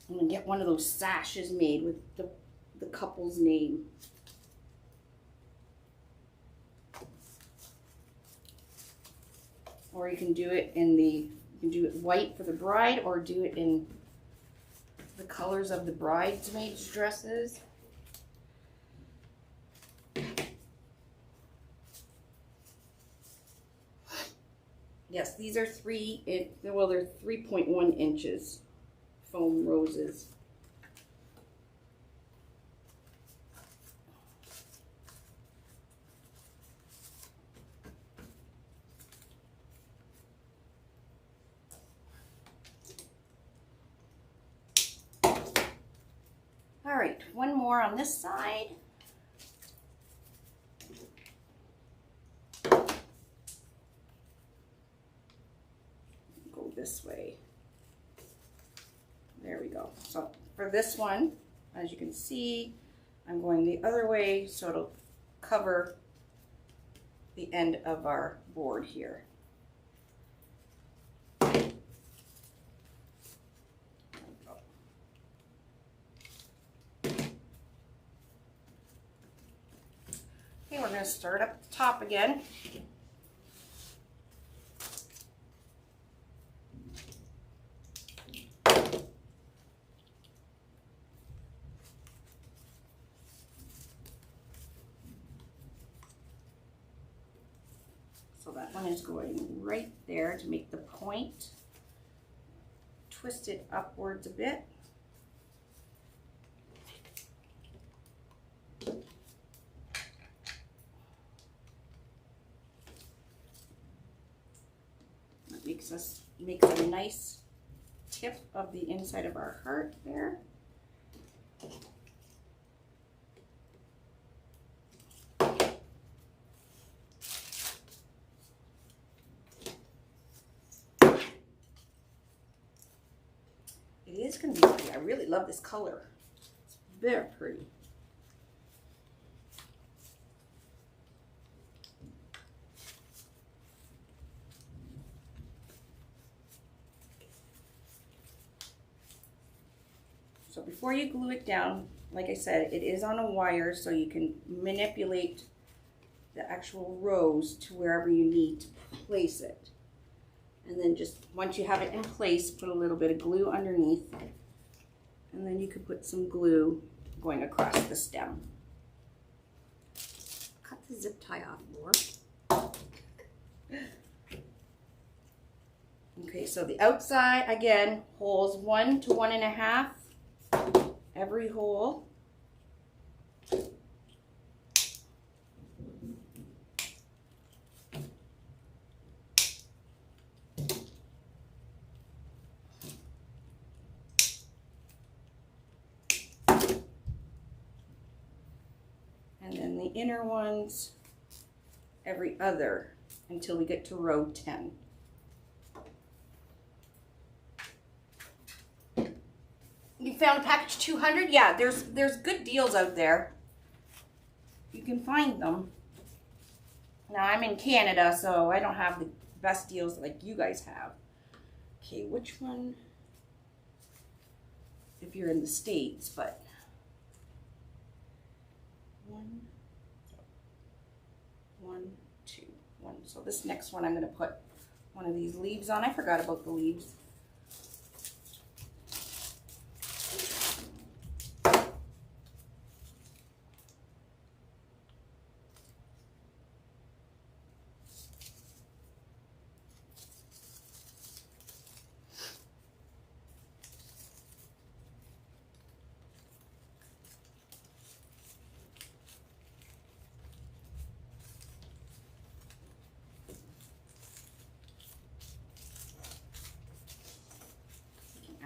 I'm gonna get one of those sashes made with the couple's name. Or you can do it in the, you can do it white for the bride, or do it in the colors of the bridesmaids' dresses. Yes, these are they're 3.1 inches foam roses. All right, one more on this side. Go this way. There we go. So for this one, as you can see, I'm going the other way so it'll cover the end of our board here. Okay, we're going to start up the top again. So that one is going right there to make the point. Twist it upwards a bit. Makes a nice tip of the inside of our heart there. It is going to be pretty. I really love this color. It's very pretty. So before you glue it down, like I said, it is on a wire, so you can manipulate the actual rose to wherever you need to place it. And then just once you have it in place, put a little bit of glue underneath, and then you can put some glue going across the stem. Cut the zip tie off more. Okay, so the outside, again, holes 1 to 1.5 every hole. And then the inner ones, every other, until we get to row 10. You found package 200? Yeah, there's good deals out there. You can find them. Now I'm in Canada, so I don't have the best deals like you guys have. Okay, which one? If you're in the States, but one, 2, 1. So this next one, I'm going to put one of these leaves on. I forgot about the leaves.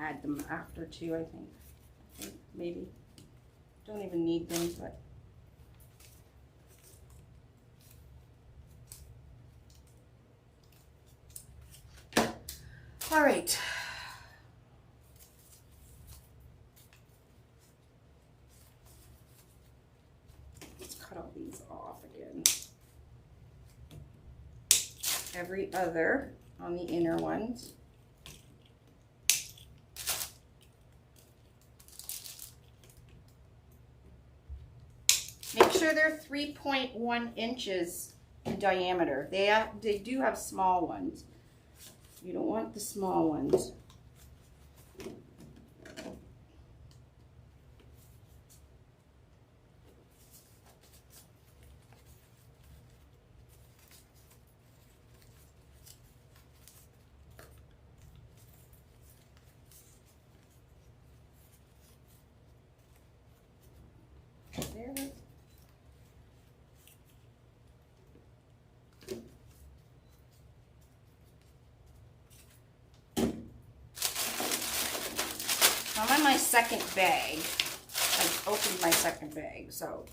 Add them after too, I think maybe. Don't even need them, but. All right. Let's cut all these off again. Every other on the inner ones. Make sure they're 3.1 inches in diameter. They do have small ones. You don't want the small ones. There. I'm on my second bag. I've opened my second bag, so.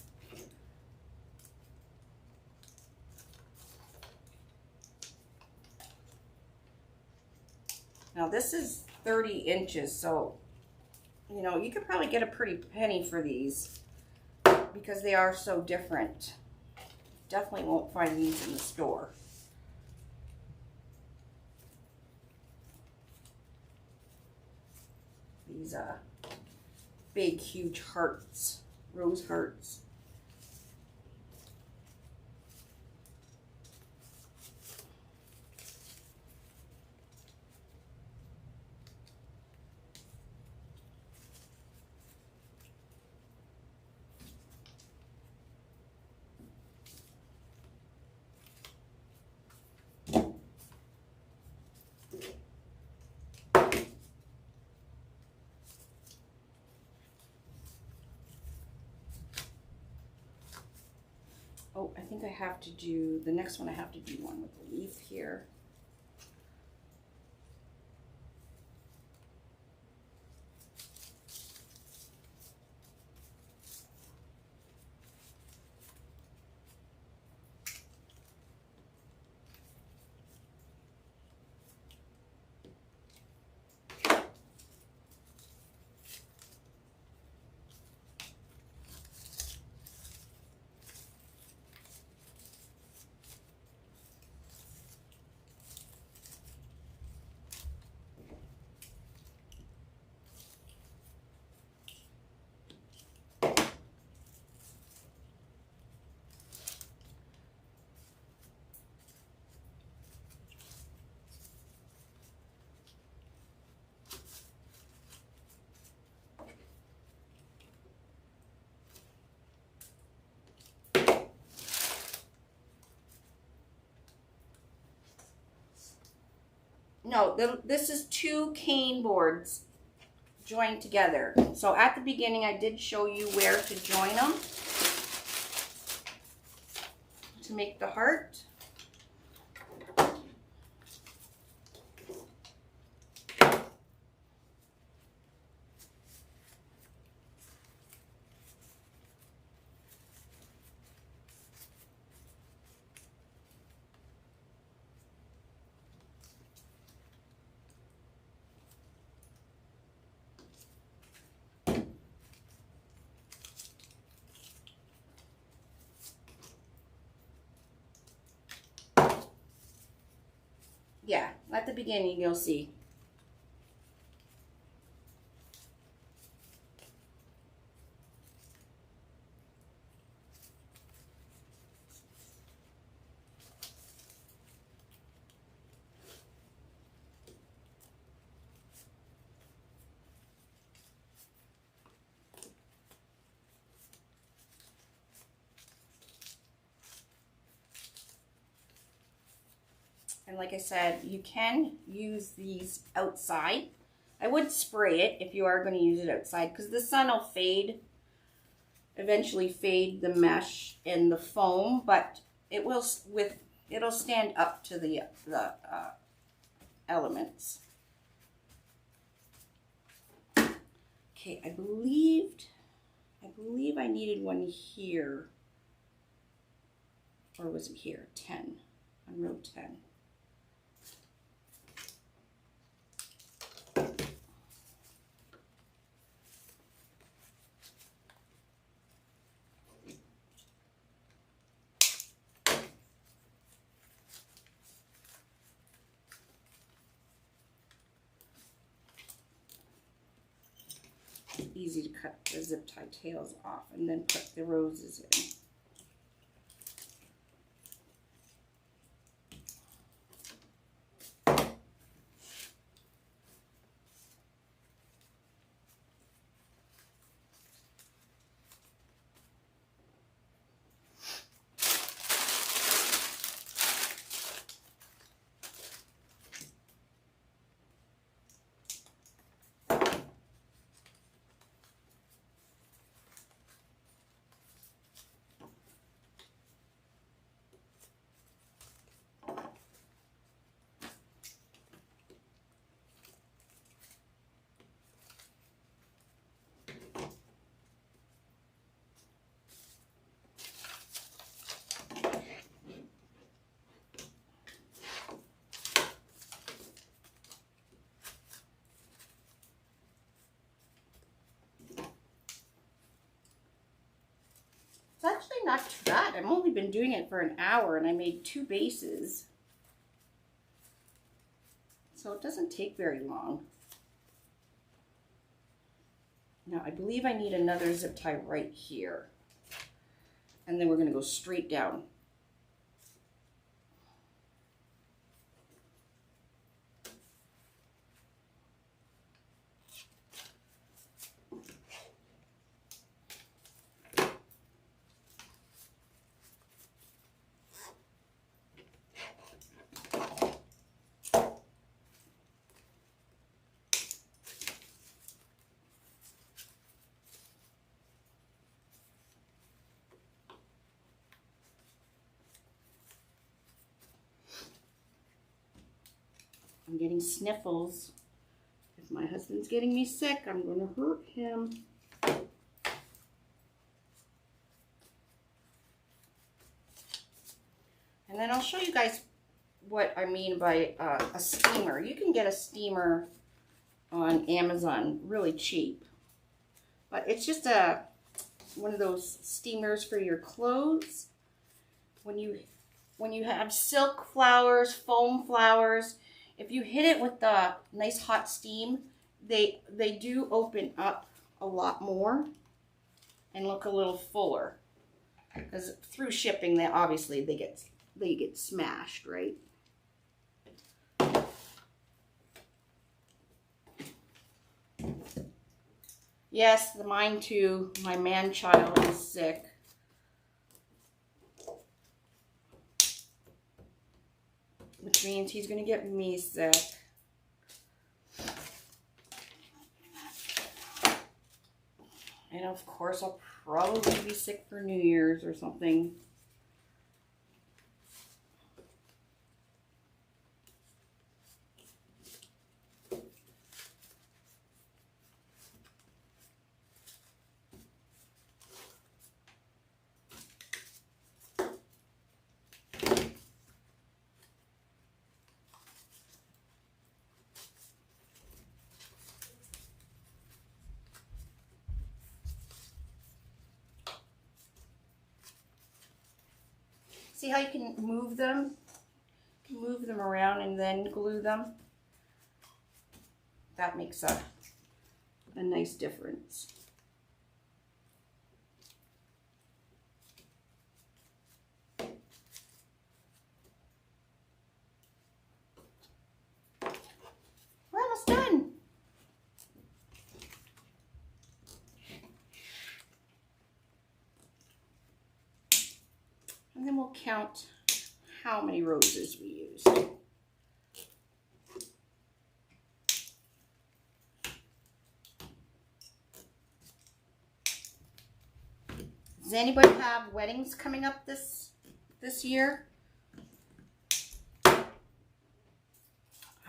Now this is 30 inches, so, you know, you could probably get a pretty penny for these because they are so different. Definitely won't find these in the store. These big, huge hearts, rose hearts. Oh, I think I have to do, the next one I have to do one with the leaf here. No, this is 2 cane boards joined together. So at the beginning I did show you where to join them to make the heart. Yeah, at the beginning you'll see. And like I said, you can use these outside. I would spray it if you are going to use it outside because the sun will eventually fade the mesh and the foam, but it'll stand up to the elements. Okay, I believe I needed one here, or was it here? 10 on row 10. Easy to cut the zip tie tails off and then put the roses in. Actually not too bad. I've only been doing it for an hour and I made 2 bases. So it doesn't take very long. Now I believe I need another zip tie right here. And then we're going to go straight down. I'm getting sniffles. If my husband's getting me sick, I'm going to hurt him. And then I'll show you guys what I mean by a steamer. You can get a steamer on Amazon really cheap. But it's just one of those steamers for your clothes. When you have silk flowers, foam flowers, if you hit it with the nice hot steam, they do open up a lot more and look a little fuller. Because through shipping, they get smashed, right? Yes, mine too. My man-child is sick. Which means he's going to get me sick. And of course, I'll probably be sick for New Year's or something. See how you can move them? You can move them around and then glue them. That makes a nice difference. We're almost done. And then we'll count how many roses we used. Does anybody have weddings coming up this year? I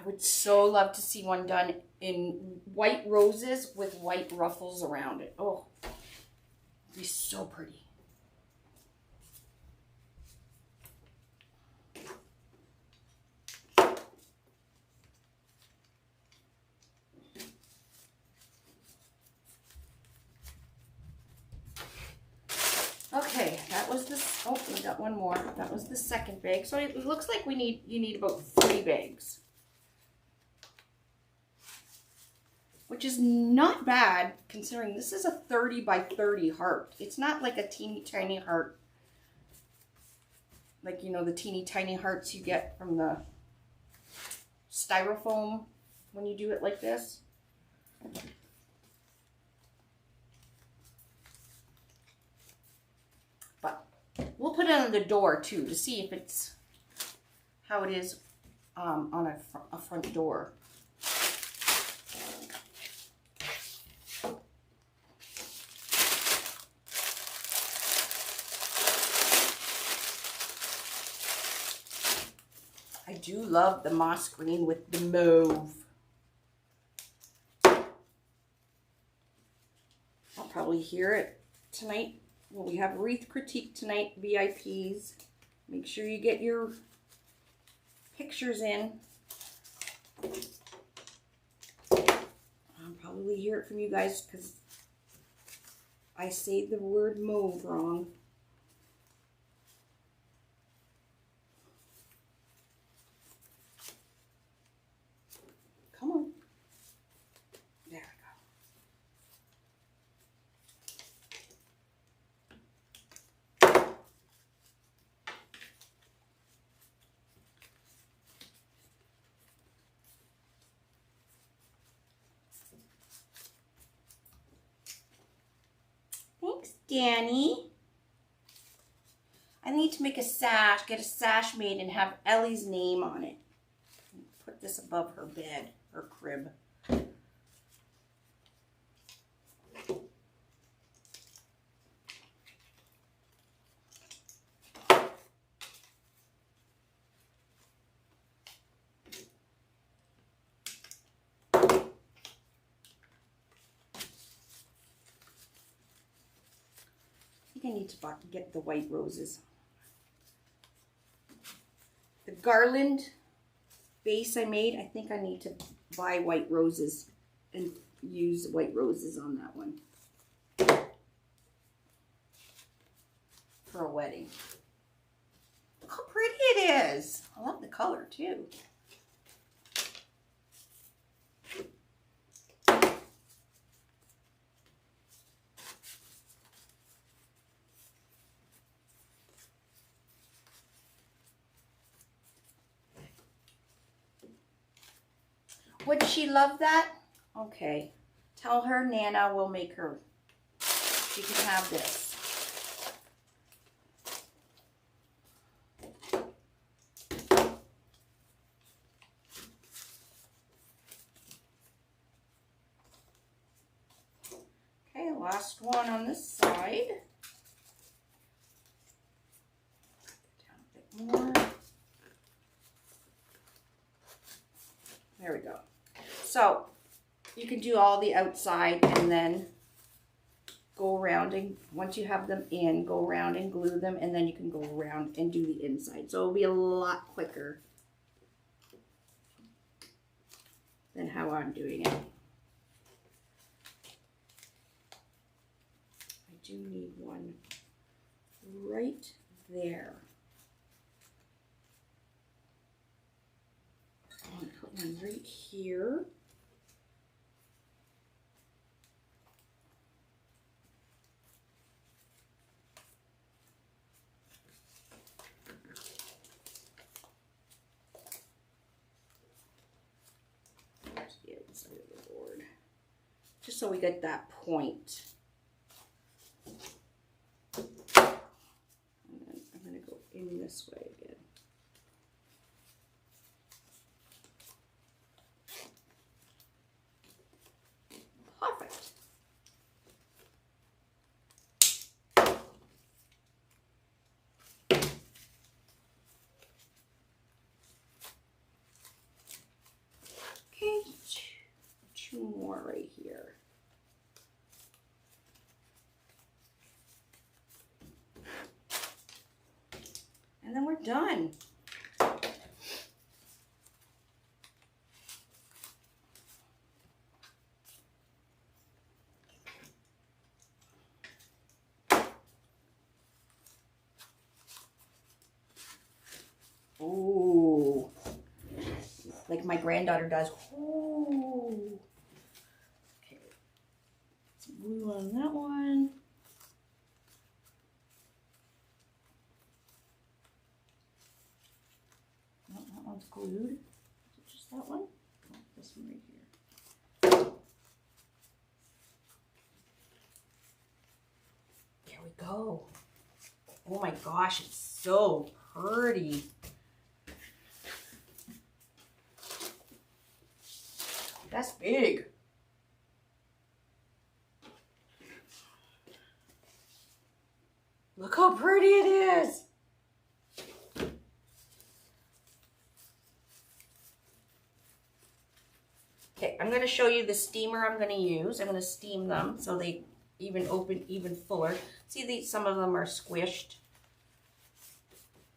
would so love to see one done in white roses with white ruffles around it. Oh, it'd be so pretty. Okay, that was the, oh, we got one more. That was the second bag. So it looks like you need about 3 bags. Which is not bad considering this is a 30 by 30 heart. It's not like a teeny tiny heart. Like, you know, the teeny tiny hearts you get from the styrofoam when you do it like this. But we'll put it on the door too to see if it's how it is on a front door. I do love the moss green with the mauve. I'll probably hear it tonight. Well, we have Wreath Critique tonight, VIPs. Make sure you get your pictures in. I'll probably hear it from you guys because I say the word mauve wrong. Come on. There we go. Thanks, Danny. I need to make a sash, get a sash made and have Ellie's name on it. Put this above her bed. Her crib. I think I need to get the white roses. The garland base I made, I think I need to buy white roses and use white roses on that one for a wedding. Look how pretty it is. I love the color too. Would she love that? Okay. Tell her Nana will make her. She can have this. Okay, last one on this side. Down a bit more. There we go. So you can do all the outside and then go around, and once you have them in, go around and glue them, and then you can go around and do the inside. So it'll be a lot quicker than how I'm doing it. I do need one right there. I'm going to put one right here. Just so we get that point. And then I'm going to go in this way again. Perfect. Okay, two more right here. And then we're done. Ooh, like my granddaughter does. Ooh. Okay, some glue on that one. No, that one's glued. Is it just that one? No, this one right here. There we go. Oh my gosh, it's so pretty. That's big. Look how pretty it is. Okay, I'm going to show you the steamer I'm going to use. I'm going to steam them so they even open even fuller. See, these, some of them are squished.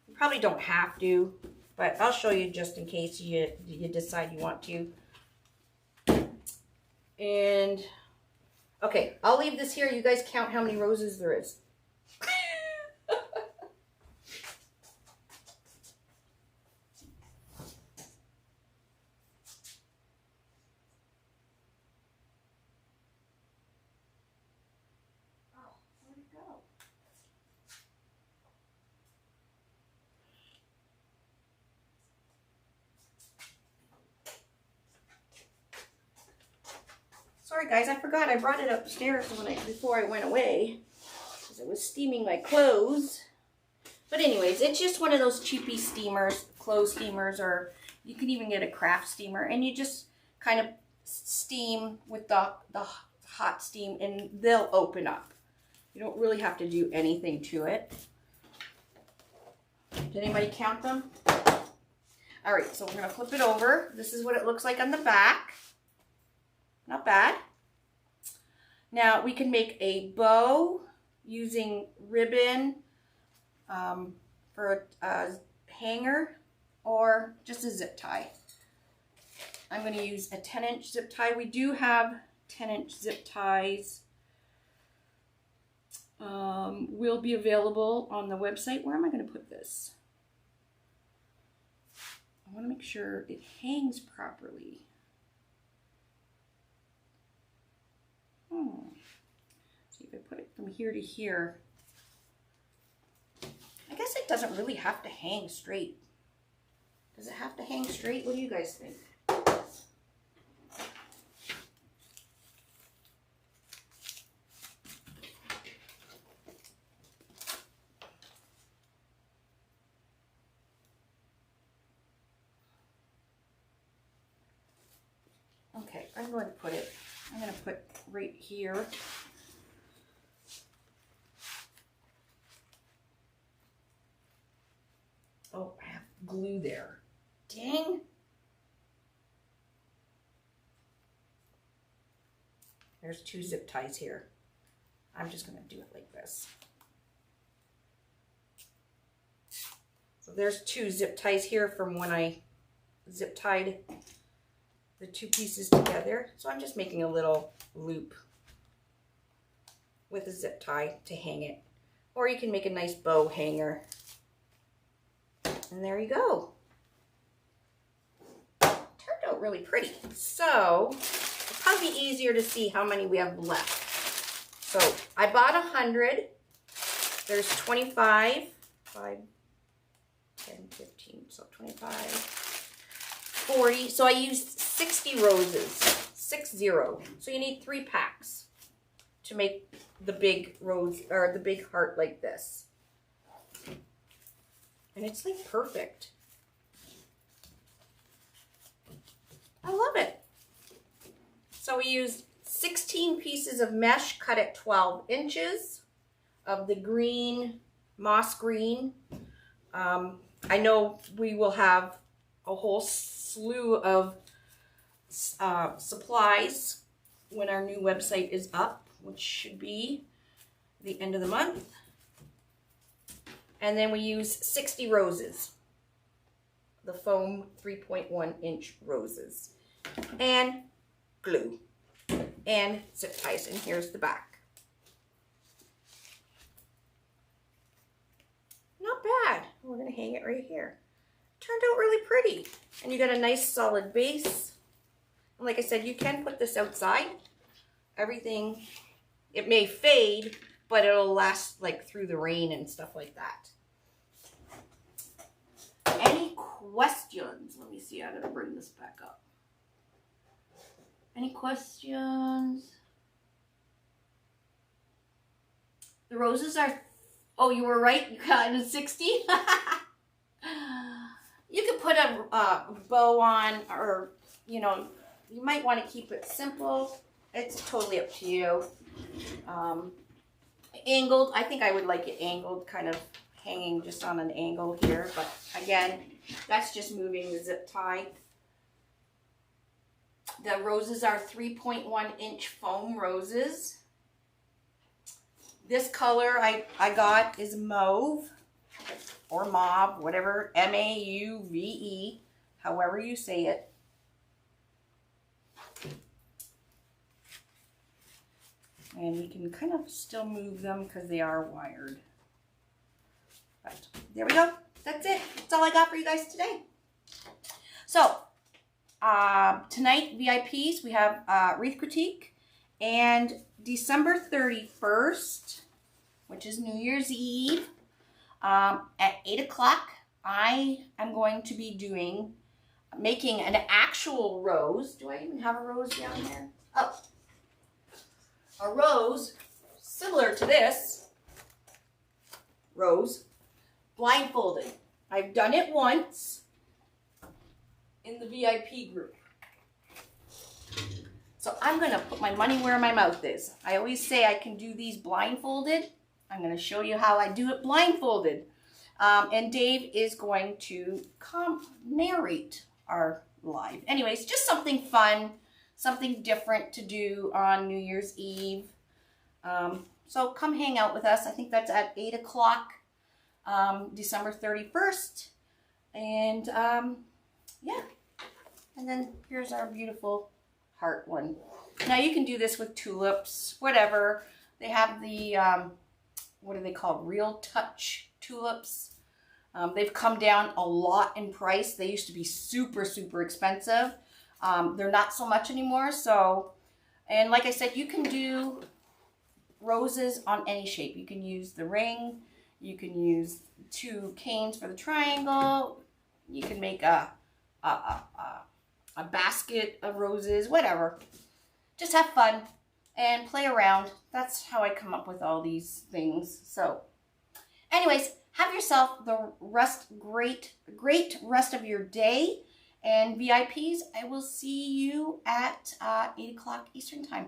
You probably don't have to, but I'll show you just in case you decide you want to. And, okay, I'll leave this here. You guys count how many roses there is. Oh, where'd it go? Sorry guys, I forgot I brought it upstairs before I went away because I was steaming my clothes. But anyways, it's just one of those cheapy steamers, clothes steamers, or you can even get a craft steamer, and you just kind of steam with the hot steam and they'll open up. You don't really have to do anything to it. Did anybody count them? All right, so we're going to flip it over. This is what it looks like on the back. Not bad. Now we can make a bow using ribbon for a hanger or just a zip tie. I'm going to use a 10-inch zip tie. We do have 10-inch zip ties. Will be available on the website. Where am I going to put this? I want to make sure it hangs properly. See if I put it from here to here. I guess it doesn't really have to hang straight. Does it have to hang straight? What do you guys think? Okay, I'm going to put right here. glue there. Dang. There's 2 zip ties here. I'm just going to do it like this. So there's 2 zip ties here from when I zip tied the 2 pieces together. So I'm just making a little loop with a zip tie to hang it. Or you can make a nice bow hanger. And there you go. Turned out really pretty. So it'll probably be easier to see how many we have left. So I bought 100. There's 25, 5, 10, 15, so 25, 40. So I used 60 roses, 60. So you need 3 packs to make the big rose, or the big heart like this. And it's like perfect. I love it. So we used 16 pieces of mesh cut at 12 inches of the green, moss green. I know we will have a whole slew of supplies when our new website is up, which should be the end of the month. And then we use 60 roses, the foam 3.1 inch roses, and glue, and zip ties, and here's the back. Not bad. We're gonna hang it right here. Turned out really pretty. And you got a nice solid base. And like I said, you can put this outside. Everything, it may fade, but it'll last like through the rain and stuff like that. Any questions? Let me see, I gotta bring this back up. Any questions? The roses are, oh, you were right, you got it at 60? You could put a bow on, or, you know, you might want to keep it simple. It's totally up to you. Angled, I think I would like it angled, kind of hanging just on an angle here. But again, that's just moving the zip tie. The roses are 3.1 inch foam roses. This color I got is mauve, or mauve, whatever, M-A-U-V-E, however you say it. And we can kind of still move them because they are wired. But there we go. That's it. That's all I got for you guys today. So, tonight, VIPs, we have Wreath Critique, and December 31st, which is New Year's Eve, at 8 o'clock, I am going to be making an actual rose. Do I even have a rose down there? Oh, a rose similar to this rose, blindfolded. I've done it once in the VIP group. So I'm going to put my money where my mouth is. I always say I can do these blindfolded. I'm going to show you how I do it blindfolded. And Dave is going to narrate our live. Anyways, just something fun, something different to do on New Year's Eve. So come hang out with us. I think that's at 8 o'clock, December 31st. And yeah. And then here's our beautiful heart one. Now you can do this with tulips, whatever. They have the, what are they called? Real Touch tulips. They've come down a lot in price. They used to be super, super expensive. They're not so much anymore. So, and like I said, you can do roses on any shape. You can use the ring. You can use 2 canes for the triangle. You can make a basket of roses, whatever. Just have fun and play around. That's how I come up with all these things. So anyways, have yourself the great rest of your day. And VIPs, I will see you at 8 o'clock Eastern time.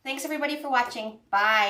Thanks everybody for watching. Bye.